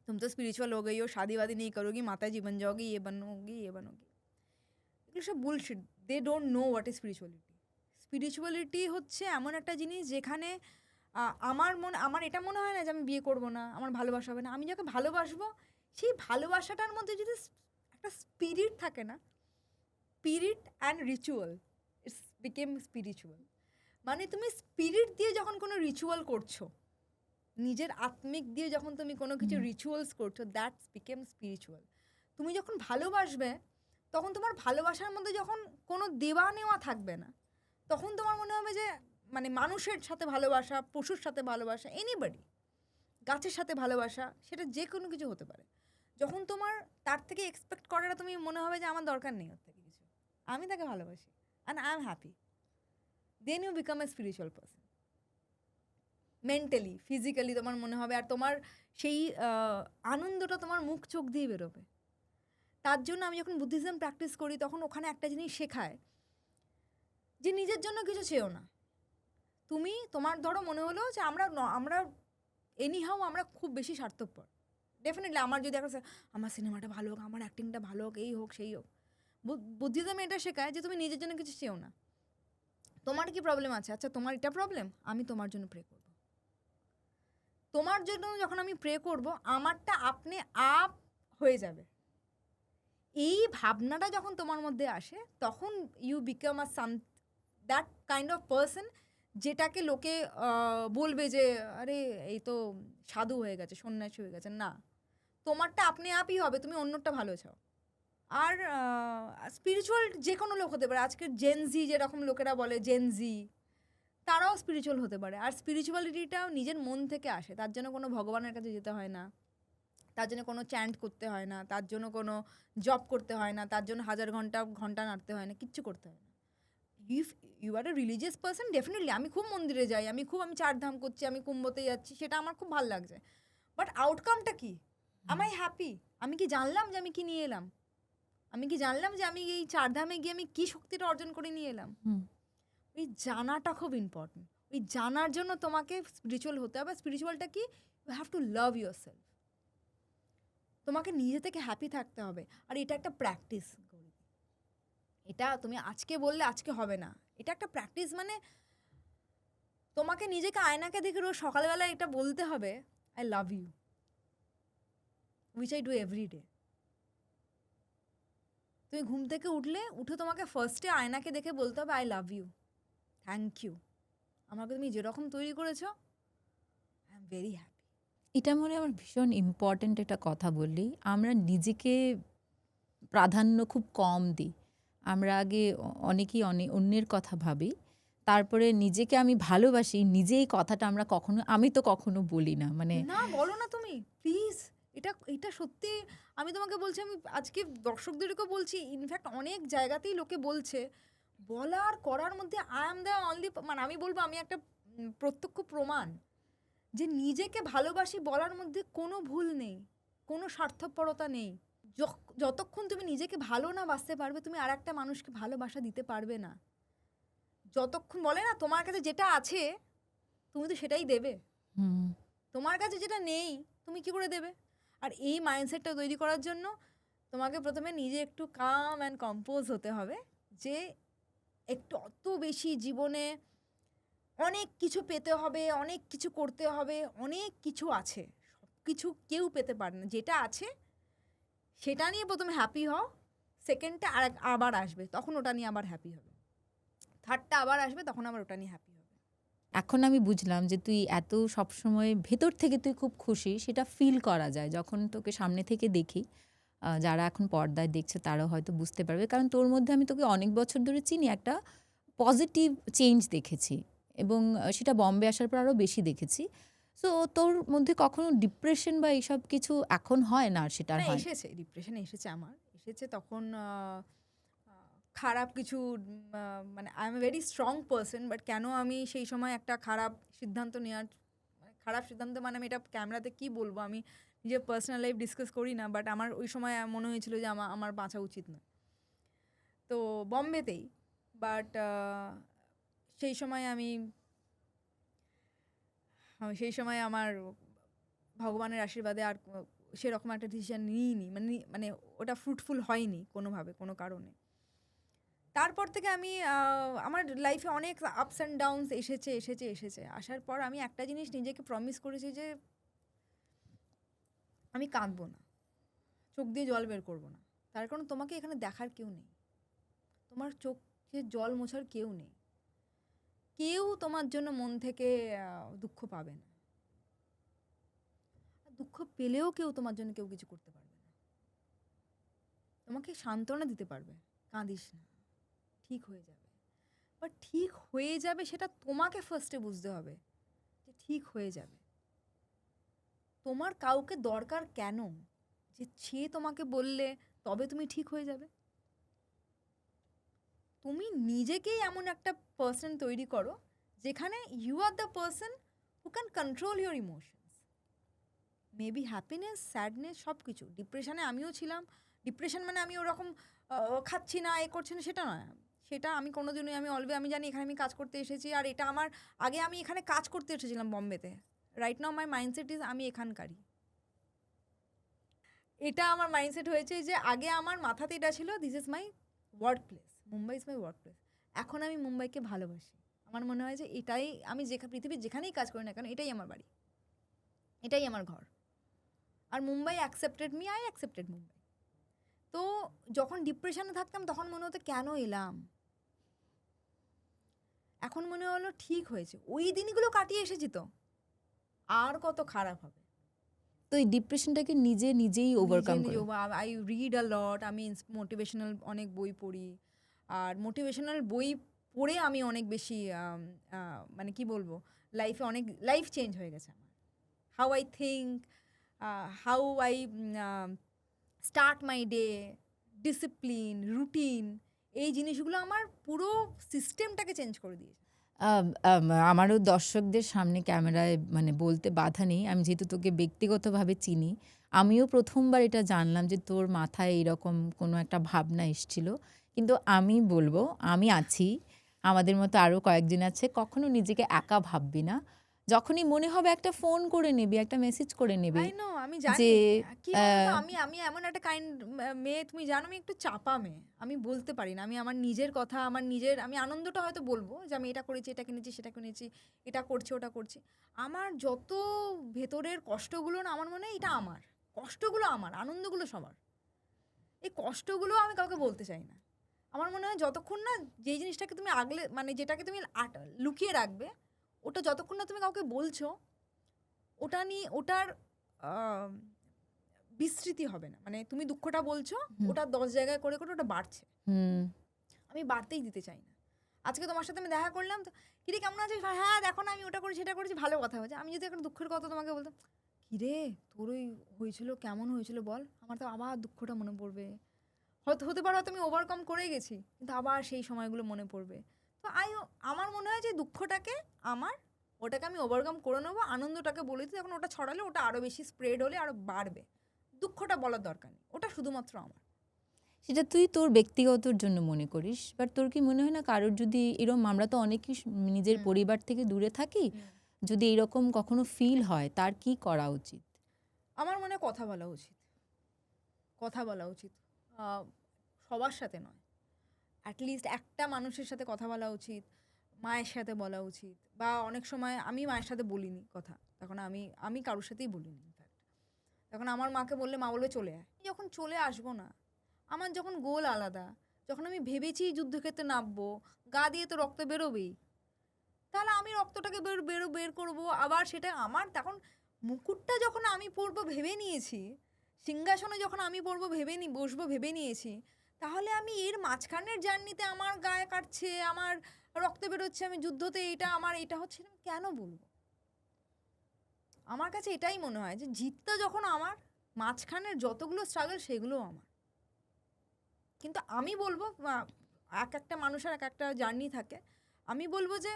तुम तो स्पिरिचुअल हो गई हो, शादी वादी नहीं करोगी, माता जीवन जाओगी, ये बनोगी, ये बनोगी, এগুলো সব bullshit. They don't know what is spirituality. Spirituality হচ্ছে এমন একটা জিনিস যেখানে আমার এটা মনে হয় না যে আমি বিয়ে করবো না, আমার ভালোবাসা হবে না। আমি যাকে ভালোবাসবো সেই ভালোবাসাটার মধ্যে যদি একটা স্পিরিট থাকে না, spirit and ritual, it's became spiritual. মানে তুমি স্পিরিট দিয়ে যখন কোনো রিচুয়াল করছো, নিজের আত্মিক দিয়ে যখন তুমি কোনো কিছু রিচুয়ালস করছো, দ্যাটস বিকেম স্পিরিচুয়াল। তুমি যখন ভালোবাসবে, তখন তোমার ভালোবাসার মধ্যে যখন কোনো দেওয়া নেওয়া থাকবে না, তখন তোমার মনে হবে যে মানে মানুষের সাথে ভালোবাসা, পশুর সাথে ভালোবাসা, এনিবডি, গাছের সাথে ভালোবাসা, সেটা যে কোনো কিছু হতে পারে। যখন তোমার তার থেকে এক্সপেক্ট করাটা তুমি মনে হবে যে আমার দরকার নেই ওর থেকে কিছু, আমি তাকে ভালোবাসি and I am happy, then you become a spiritual person. Mentally, physically তোমার মনে হবে, আর তোমার সেই আনন্দটা তোমার মুখ চোখ দিয়ে বেরোবে। তার জন্য আমি যখন বুদ্ধিজম প্র্যাকটিস করি, তখন ওখানে একটা জিনিস শেখায় যে নিজের জন্য কিছু চেয়েও না। তোমার ধরো মনে হলো যে আমরা এনিহাউ আমরা খুব বেশি স্বার্থপর, ডেফিনেটলি আমার যদি একটা আমার সিনেমাটা ভালো হোক, আমার অ্যাক্টিংটা ভালো হোক, এই হোক সেই হোক, বুদ্ধিজম এটা শেখায় যে তুমি নিজের জন্য কিছু চেও না। তোমার কি প্রবলেম আছে, আচ্ছা তোমার এটা প্রবলেম, আমি তোমার জন্য প্রে করব। তোমার জন্য যখন আমি প্রে করব, আমারটা আপনি আপ হয়ে যাবে। এই ভাবনাটা যখন তোমার মধ্যে আসে, তখন you become a that kind of person যেটাকে লোকে বলবে যে আরে এই তো সাধু হয়ে গেছে, সন্ন্যাসী হয়ে গেছে। না, তোমারটা আপনি আপই হবে, তুমি অন্যটা ভালো চাও। আর স্পিরিচুয়াল যে কোনো লোক হতে পারে। আজকের জেনজি যেরকম লোকেরা বলে জেনজি, তারাও স্পিরিচুয়াল হতে পারে। আর স্পিরিচুয়ালিটিটাও নিজের মন থেকে আসে, তার জন্য কোনো ভগবানের কাছে যেতে হয় না, তার জন্য কোনো চ্যান্ট করতে হয় না, তার জন্য কোনো জব করতে হয় না, তার জন্য হাজার ঘন্টা নাড়তে হয় না, কিচ্ছু করতে হয় না। If you are a religious person, definitely আমি খুব মন্দিরে যাই, আমি চারধাম করছি, আমি কুম্ভতে যাচ্ছি, সেটা আমার খুব ভালো লাগছে। বাট আউটকামটা কি? আম আই হ্যাপি? আমি কি জানলাম যে আমি কি নিয়ে এলাম? আমি কি জানলাম যে আমি এই চারধামে গিয়ে আমি কি শক্তিটা অর্জন করে নিয়ে এলাম? ওই জানাটা খুব ইম্পর্টেন্ট। ওই জানার জন্য তোমাকে স্পিরিচুয়াল হতে হবে। স্পিরিচুয়ালটা কি? You have to love yourself. তোমাকে নিজে থেকে হ্যাপি থাকতে হবে। আর এটা একটা প্র্যাকটিস। এটা তুমি আজকে বললে আজকে হবে না, এটা একটা প্র্যাকটিস। মানে তোমাকে নিজেকে আয়নাকে দেখে রোজ সকালবেলা এটা বলতে হবে, I love you, which I do every day. তুমি ঘুম থেকে উঠে তোমাকে ফার্স্টে আয়নাকে দেখে বলতে হবে I love you, thank you, আমাকে তুমি যেরকম তৈরি করেছো, আই এম ভেরি হ্যাপি। এটা মনে হয় আমার ভীষণ ইম্পর্ট্যান্ট একটা কথা বললি। আমরা নিজেকে প্রাধান্য খুব কম দিই। আমরা আগে অনেকেই অন্যের কথা ভাবি, তারপরে নিজেকে আমি ভালোবাসি, নিজেই কথাটা আমরা আমি তো কখনো বলি না। মানে না, বলো না তুমি প্লিজ। এটা সত্যি আমি তোমাকে বলছি, আমি আজকে দর্শকদেরকেও বলছি, ইনফ্যাক্ট অনেক জায়গাতেই লোকে বলছে, বলার করার মধ্যে আই এম দ্য অনলি, মানে আমি বলবো আমি একটা প্রত্যক্ষ প্রমাণ যে নিজেকে ভালোবাসি বলার মধ্যে কোনো ভুল নেই, কোনো স্বার্থপরতা নেই। যতক্ষণ তুমি নিজেকে ভালো না বাসতে পারবে, তুমি আর একটা মানুষকে ভালোবাসা দিতে পারবে না। যতক্ষণ বলে না তোমার কাছে যেটা আছে তুমি তো সেটাই দেবে, তোমার কাছে যেটা নেই তুমি কি করে দেবে? আর এই মাইন্ডসেটটা তৈরি করার জন্য তোমাকে প্রথমে নিজে একটু কাম অ্যান্ড কম্পোজ হতে হবে, যে একটু অত বেশি জীবনে অনেক কিছু পেতে হবে, অনেক কিছু করতে হবে, অনেক কিছু আছে, সব কিছু কেউ পেতে পারে না। যেটা আছে সেটা নিয়ে প্রথমে হ্যাপি হও, সেকেন্ডটা আবার আসবে, তখন ওটা নিয়ে আবার হ্যাপি হবে, থার্ডটা আবার আসবে, তখন আবার ওটা নিয়ে হ্যাপি হবে। এখন আমি বুঝলাম যে তুই এত সবসময় ভেতর থেকে তুই খুব খুশি, সেটা ফিল করা যায় যখন তোকে সামনে থেকে দেখি। যারা এখন পর্দায় দেখছে তারাও হয়তো বুঝতে পারবে, কারণ তোর মধ্যে আমি তোকে অনেক বছর ধরে চিনি, একটা পজিটিভ চেঞ্জ দেখেছি, এবং সেটা বম্বে আসার পর আরও বেশি দেখেছি। সো তোর মধ্যে কখনো ডিপ্রেশন বা এইসব কিছু এখন হয় না? আর সেটা হয় এসেছে, ডিপ্রেশন এসেছে, আমার এসেছে তখন খারাপ কিছু, মানে I am a very strong person, but কেন আমি সেই সময় একটা খারাপ সিদ্ধান্ত নেওয়ার, খারাপ সিদ্ধান্ত মানে আমি এটা ক্যামেরাতে কি বলবো, আমি নিজের পার্সোনাল লাইফ ডিসকাস করি না, বাট আমার ওই সময় মনে হয়েছিল যে আমার বাঁচা উচিত না, তো বম্বেতেই। বাট সেই সময় সেই সময় আমার ভগবানের আশীর্বাদে আর সেরকম একটা ডিসিশন নিইনি, মানে ওটা ফ্রুটফুল হয়নি কোনোভাবে, কোনো কারণে। তারপর থেকে আমি আমার লাইফে অনেক আপস অ্যান্ড ডাউনস এসেছে। আসার পর আমি একটা জিনিস নিজেকে প্রমিস করেছি যে আমি কাঁদবো না, চোখ দিয়ে জল বের করবো না। তার কারণ তোমাকে এখানে দেখার কেউ নেই, তোমার চোখে জল মোছার কেউ নেই, কেউ তোমার জন্য মন থেকে দুঃখ পাবে না, দুঃখ পেলেও তোমার জন্য কেউ কিছু করতে পারবে না। তোমাকে সান্ত্বনা দিতে পারবে, কাঁদিস না, ঠিক হয়ে যাবে। বাট ঠিক হয়ে যাবে সেটা তোমাকে ফার্স্টে বুঝতে হবে যে ঠিক হয়ে যাবে। তোমার কাউকে দরকার কেন যে সে তোমাকে বললে তবে তুমি ঠিক হয়ে যাবে? তুমি নিজেকেই এমন একটা পার্সন তৈরি করো যেখানে you are the person who can control your emotions, maybe happiness, sadness, সব কিছু। ডিপ্রেশনে আমিও ছিলাম। ডিপ্রেশন মানে আমি ওরকম খাচ্ছি না, করছি না, সেটা নয়। সেটা আমি কোনোদিনই, আমি জানি এখানে আমি কাজ করতে এসেছি, আর এটা আমার আগে আমি এখানে কাজ করতে এসেছিলাম বম্বেতে। Right now my mindset is আমি এখানকারই, এটা আমার মাইন্ডসেট হয়েছে যে আগে আমার মাথাতে এটা ছিল this is my work place, Mumbai is my work place. এখন আমি মুম্বাইকে ভালোবাসি। আমার মনে হয় যে এটাই আমি পৃথিবীর যেখানেই কাজ করি না কেন এটাই আমার বাড়ি, এটাই আমার ঘর। আর Mumbai accepted me, I accepted Mumbai. তো যখন ডিপ্রেশনে থাকতাম তখন মনে হতো কেন এলাম, এখন মনে হলো ঠিক হয়েছে, ওই দিনগুলো কাটিয়ে এসেছি তো আর কত খারাপ হবে। তো এই ডিপ্রেশনটাকে নিজেই ওভারকাম করে। আই রিড আ লট, আমি মোটিভেশনাল অনেক বই পড়ি। আর মোটিভেশনাল বই পড়ে আমি অনেক বেশি মানে কি বলবো, লাইফে অনেক লাইফ চেঞ্জ হয়ে গেছে আমার। How I think, how I start my day, discipline, routine, এই জিনিসগুলো আমার পুরো সিস্টেমটাকে চেঞ্জ করে দিয়েছে। আমারও দর্শকদের সামনে ক্যামেরায় মানে বলতে বাধা নেই, আমি যেহেতু তোকে ব্যক্তিগতভাবে চিনি, আমিও প্রথমবার এটা জানলাম যে তোর মাথায় এইরকম কোনো একটা ভাবনা এসছিল। কিন্তু আমি বলবো, আমি আছি, আমাদের মতো আরও কয়েকজন আছে, কখনো নিজেকে একা ভাববি না। যখনই মনে হবে একটা ফোন করে নিবি, একটা মেসেজ করে নিবি। আই নো, আমি জানি যে কি বলতো, আমি এমন একটা কাইন্ড মেয়ে, তুমি জানো আমি একটু চাপা মেয়ে, আমি বলতে পারি না। আমি আমার নিজের কথা, আমি আনন্দটা হয়তো বলবো যে আমি এটা করেছি, এটা কিনেছি, সেটা কিনেছি, এটা করছি, ওটা করছি। আমার যত ভেতরের কষ্টগুলো না, আমার মনে হয় এটা আমার কষ্টগুলো, আমার আনন্দগুলো সবার। এই কষ্টগুলো আমি কাউকে বলতে চাই না। আমার মনে হয় যতক্ষণ না যেই জিনিসটাকে তুমি আগলে, মানে যেটাকে তুমি লুকিয়ে রাখবে, ওটা যতক্ষণ না তুমি কাউকে বলছো, ওটা নিয়ে ওটার বিস্তৃতি হবে না। মানে তুমি দুঃখটা বলছো, ওটা 10 জায়গায় করে করে ওটা বাড়ছে। আমি বাড়তেই দিতে চাই না। আজকে তোমার সাথে আমি দেখা করলাম, তো কিরে কেমন আছিস, হ্যাঁ দেখো না আমি ওটা করেছি, সেটা করেছি, ভালো কথা হয়েছে। আমি যদি একটা দুঃখের কথা তোমাকে বলতাম, কিরে তোর ওই হয়েছিল, কেমন হয়েছিল বল, আমার তো আবার দুঃখটা মনে পড়বে। হয়তো হতে পারে হয়তো আমি ওভারকাম করে গেছি, কিন্তু আবার সেই সময়গুলো মনে পড়বে। তো আমার মনে হয় যে দুঃখটাকে ওটাকে আমি ওভারকাম করে নেবো, আনন্দটাকে বলে দিই, তখন ওটা ছড়ালে ওটা আরও বেশি স্প্রেড হলে আরও বাড়বে। দুঃখটা বলার দরকার নেই, ওটা শুধুমাত্র আমার। সেটা তুই তোর ব্যক্তিগতর জন্য মনে করিস, বাট তোর কি মনে হয় না কারোর যদি এরকম, আমরা তো অনেকেই নিজের পরিবার থেকে দূরে থাকি, যদি এরকম কখনো ফিল হয় তার কি করা উচিত? আমার মনে হয় কথা বলা উচিত, কথা বলা উচিত। সবার সাথে নয়, অ্যাটলিস্ট একটা মানুষের সাথে কথা বলা উচিত, মায়ের সাথে বলা উচিত। বা অনেক সময় আমি মায়ের সাথে বলিনি কথা, তখন আমি কারোর সাথেই বলিনি। ইনফ্যাক্ট তখন আমার মাকে বললে মা বলবে চলে আয়। যখন চলে আসবো না, আমার যখন গোল আলাদা, যখন আমি ভেবেছি যুদ্ধক্ষেত্রে নামবো, গা দিয়ে তো রক্ত বেরোবেই, তাহলে আমি রক্তটাকে বের করবো আবার। সেটা আমার তখন মুকুটটা যখন আমি পরবো ভেবে নিয়েছি, সিংহাসনে যখন আমি পরবো বসবো ভেবে নিয়েছি, তাহলে আমি এর মাঝখানের জার্নিতে আমার গায়ে কাটছে, আমার রক্ত বেরোচ্ছে, আমি যুদ্ধতে এটা হচ্ছে, কেন বলবো? আমার কাছে এটাই মনে হয় যে জিতটা যখন আমার, মাঝখানের যতগুলো স্ট্রাগল সেগুলো আমার। কিন্তু আমি বলবো, এক একটা মানুষের এক একটা জার্নি থাকে। আমি বলবো যে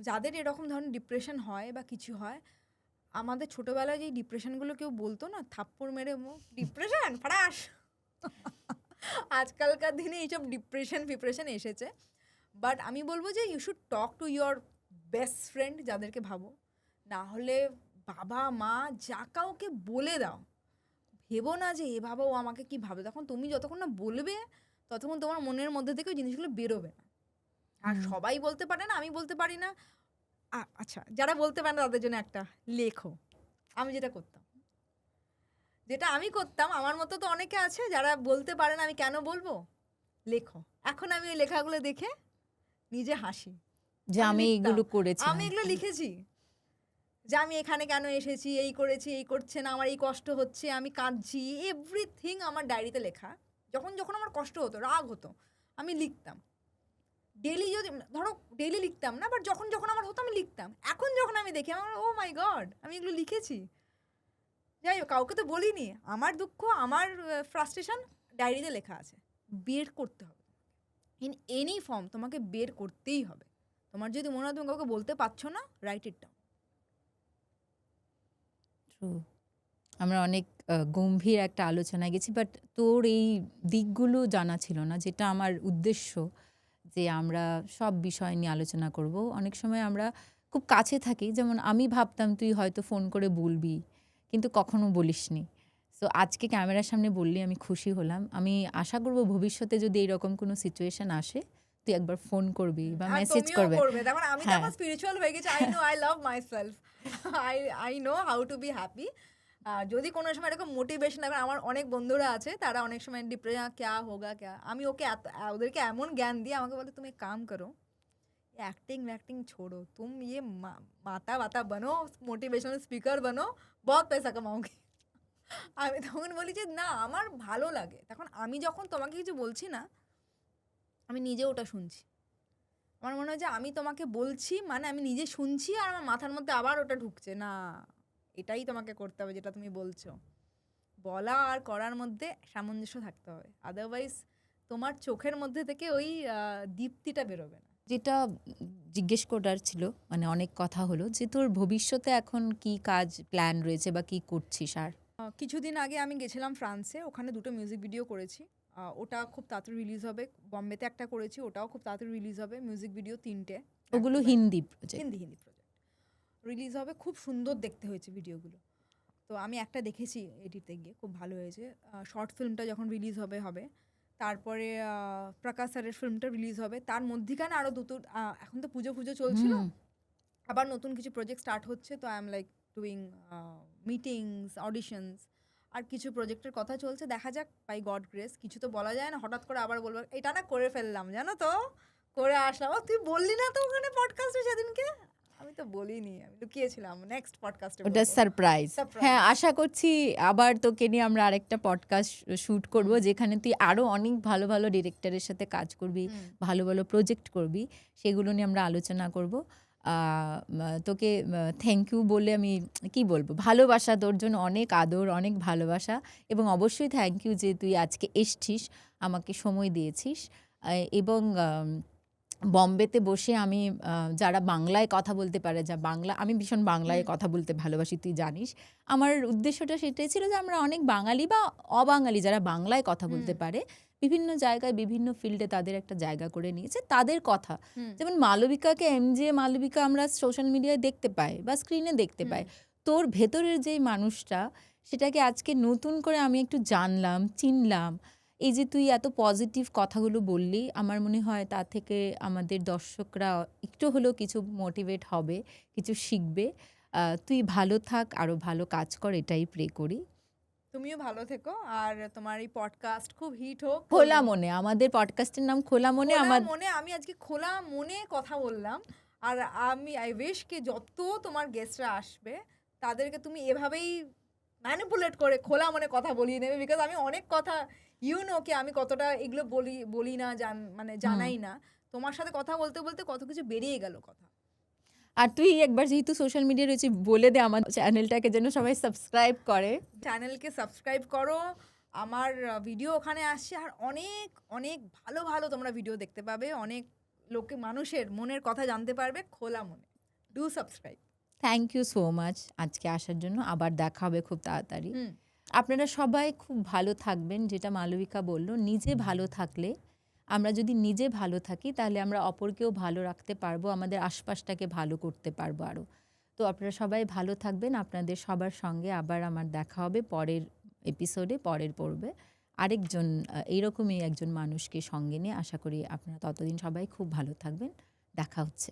যাদের এরকম ধরনের ডিপ্রেশন হয় বা কিছু হয়, আমাদের ছোটোবেলায় যেই ডিপ্রেশনগুলো কেউ বলতো না, থাপ্পড় মেরে ডিপ্রেশন ফরাস, আজকালকার দিনে এইসব ডিপ্রেশন এসেছে। বাট আমি বলবো যে you should talk to your best friend, যাদেরকে ভাবো, না হলে বাবা মা, যা কাউকে বলে দাও। ভেবো না যে এ ভাবা ও আমাকে কি ভাবে, তখন তুমি যতক্ষণ না বলবে ততক্ষণ তোমার মনের মধ্যে থেকে ওই জিনিসগুলো বেরোবে না। আর সবাই বলতে পারে না, আমি বলতে পারি না। আচ্ছা, যারা বলতে পারে না তাদের জন্য একটা, লেখো। আমি যেটা আমি করতাম, আমার মতো তো অনেকে আছে যারা বলতে পারে না, আমি কেন বলবো, লেখো। এখন আমি ওই লেখাগুলো দেখে নিজে হাসি যে আমি এগুলো করেছি, আমি এগুলো লিখেছি, যে আমি এখানে কেন এসেছি, এই করেছি, এই করছে না, আমার এই কষ্ট হচ্ছে, আমি কাঁদছি, এভরিথিং আমার ডায়েরিতে লেখা। যখন যখন আমার কষ্ট হতো, রাগ হতো, আমি লিখতাম। ডেলি যদি ধরো ডেলি লিখতাম না, বাট যখন যখন আমার হতো আমি লিখতাম। এখন যখন আমি দেখি, আমার ও মাই গড, আমি এগুলো লিখেছি। যাই হোক, কাউকে তো বলিনি আমার দুঃখ, আমার ফ্রাস্ট্রেশন ডায়েরিতে লেখা আছে। বের করতে হবে, ইন এনি ফর্ম তোমাকে বের করতেই হবে। তোমার যদি মনে হয় তুমি কাউকে বলতে পারছো না, রাইট ইট ডাউন। আমরা অনেক গম্ভীর একটা আলোচনায় গেছি, বাট তোর এই দিকগুলো জানা ছিল না, যেটা আমার উদ্দেশ্য, যে আমরা সব বিষয় নিয়ে আলোচনা করব। অনেক সময় আমরা খুব কাছে থাকি, যেমন আমি ভাবতাম তুই হয়তো ফোন করে বলবি, কিন্তু কখনো বলিসনি। সো আজকে ক্যামেরার সামনে বললি আমি খুশি হলাম। আমি আশা করব ভবিষ্যতে যদি এরকম কোনো সিচুয়েশন আসে তুই একবার ফোন করবি বা আর মেসেজ তুমিও করবে। করবে, দেখুন আমি তো হ্যাঁ। এখন স্পিরিচুয়াল হয়ে গেছি, I know I love myself, I know how to be happy. যদি কোনো সময় এরকম মোটিভেশন, এখন আমার অনেক বন্ধুরা আছে তারা অনেক সময় ডিপ্রেশন ক্যা হোগা ক্যা, আমি ওদেরকে এমন জ্ঞান দিয়ে আমাকে বলে তুমি এক কাম করো, एक्टिंग वैक्टिंग छोड़ो, तुम ये माता वाता बनो, मोटिवेशनल स्पीकर बनो, बहुत पैसा कमाओगे। আমি তখন বলি যে না আমার ভালো লাগে, তখন আমি যখন তোমাকে কিছু বলছি না আমি নিজে ওটা শুনছি, আমার মনে হয় যে আমি তোমাকে বলছি মানে আমি নিজে শুনছি আর আমার মাথার মধ্যে আবার ওটা ঢুকছে, না এটাই তোমাকে করতে হবে যেটা তুমি বলছো। বলা আর করার মধ্যে সামঞ্জস্য থাকতে হবে, আদারওয়াইজ তোমার চোখের মধ্যে থেকে ওই দীপ্তিটা বেরোবে না। যেটা জিজ্ঞেস করার ছিল, মানে অনেক কথা হলো, যে তোর ভবিষ্যতে এখন কি কাজ প্ল্যান রয়েছে বা কি করছিস? আর কিছুদিন আগে আমি গেছিলাম ফ্রান্সে, ওখানে 2টো মিউজিক ভিডিও করেছি, ওটা খুব তাড়াতাড়ি রিলিজ হবে। বম্বেতে একটা করেছি, ওটাও খুব তাড়াতাড়ি রিলিজ হবে। মিউজিক ভিডিও 3টে, ওগুলো Hindi project? Hindi project release হবে, খুব সুন্দর দেখতে হয়েছে ভিডিওগুলো। তো আমি একটা দেখেছি এডিটে গিয়ে, খুব ভালো হয়েছে। শর্ট ফিল্মটা যখন রিলিজ হবে তারপরে প্রকাশ স্যারের ফিল্মটা রিলিজ হবে, তার মধ্যিখানে আরও দুটো, এখন তো পুজো চলছিল, আবার নতুন কিছু প্রজেক্ট স্টার্ট হচ্ছে। তো I am like doing meetings, auditions, আর কিছু প্রজেক্টের কথা চলছে, দেখা যাক বাই গড গ্রেস। কিছু তো বলা যায় না, হঠাৎ করে আবার বলবো এটা না করে ফেললাম, জানো তো, করে আসলাম। তুই বললি না তো ওখানে পডকাস্টে সেদিনকে? আমি তো বলিনি, আমি লুকিয়েছিলাম, নেক্সট পডকাস্টে ওটা সারপ্রাইজ। হ্যাঁ, আশা করছি আবার তোকে নিয়ে আমরা আরেকটা পডকাস্ট শুট করব, যেখানে তুই আরো অনেক ভালো ভালো ডিরেক্টরের সাথে কাজ করবি, ভালো ভালো প্রজেক্ট করবি, সেগুলো নিয়ে আমরা আলোচনা করব। তোকে থ্যাংক ইউ বলে আমি কি বলবো, ভালোবাসা, তোর জন্য অনেক আদর, অনেক ভালোবাসা, এবং অবশ্যই থ্যাংক ইউ যে তুই আজকে এসছিস, আমাকে সময় দিয়েছিস। এবং বম্বেতে বসে আমি যারা বাংলায় কথা বলতে পারে, আমি ভীষণ বাংলায় কথা বলতে ভালোবাসি, তুই জানিস। আমার উদ্দেশ্যটা সেটাই ছিল যে আমরা অনেক বাঙালি বা অবাঙালি যারা বাংলায় কথা বলতে পারে, বিভিন্ন জায়গায় বিভিন্ন ফিল্ডে তাদের একটা জায়গা করে নিয়েছে, তাদের কথা। যেমন মালবিকাকে, MJ মালবিকা আমরা সোশ্যাল মিডিয়ায় দেখতে পাই বা স্ক্রিনে দেখতে পাই, তোর ভেতরের যেই মানুষটা, সেটাকে আজকে নতুন করে আমি একটু জানলাম, চিনলাম। এই যে তুই এত পজিটিভ কথাগুলো বললি, আমার মনে হয় তা থেকে আমাদের দর্শকরা একটু হলেও কিছু মোটিভেট হবে, কিছু শিখবে। তুই ভালো থাক, আরও ভালো কাজ কর, এটাই প্রে করি। তুমিও ভালো থেকো, আর তোমার এই পডকাস্ট খুব হিট হোক। খোলা মনে, আমাদের পডকাস্টের নাম খোলা মনে। আমি আজকে খোলা মনে কথা বললাম, আর আই উইশ কি যত তোমার গেস্টরা আসবে তাদেরকে তুমি এভাবেই ম্যানিপুলেট করে খোলা মনে কথা বলিয়ে নেবে, বিকজ আমি অনেক কথা কি আমি কতটা এগুলো বলি না, জানাই না। তোমার সাথে কথা বলতে বলতে কত কিছু বেরিয়ে গেল কথা। আর তুই একবার যেহেতু সোশ্যাল মিডিয়া রয়েছে, বলে দে আমার চ্যানেলটাকে যেন সবাই সাবস্ক্রাইব করে। চ্যানেলকে সাবস্ক্রাইব করো, আমার ভিডিও ওখানে আসছে, আর অনেক অনেক ভালো ভালো তোমরা ভিডিও দেখতে পাবে, অনেক মানুষের মনের কথা জানতে পারবে খোলা মনে। Do subscribe. Thank you so much আজকে আসার জন্য, আবার দেখা হবে খুব তাড়াতাড়ি। আপনারা সবাই খুব ভালো থাকবেন। যেটা মালবিকা বললো, নিজে ভালো থাকলে, আমরা যদি নিজে ভালো থাকি তাহলে আমরা অপরকেও ভালো রাখতে পারবো, আমাদের আশপাশটাকে ভালো করতে পারবো আরও। তো আপনারা সবাই ভালো থাকবেন। আপনাদের সবার সঙ্গে আবার আমার দেখা হবে পরের এপিসোডে, পরের পর্বে আরেকজন এইরকমই একজন মানুষকে সঙ্গে নিয়ে। আশা করি আপনারা ততদিন সবাই খুব ভালো থাকবেন। দেখা হচ্ছে।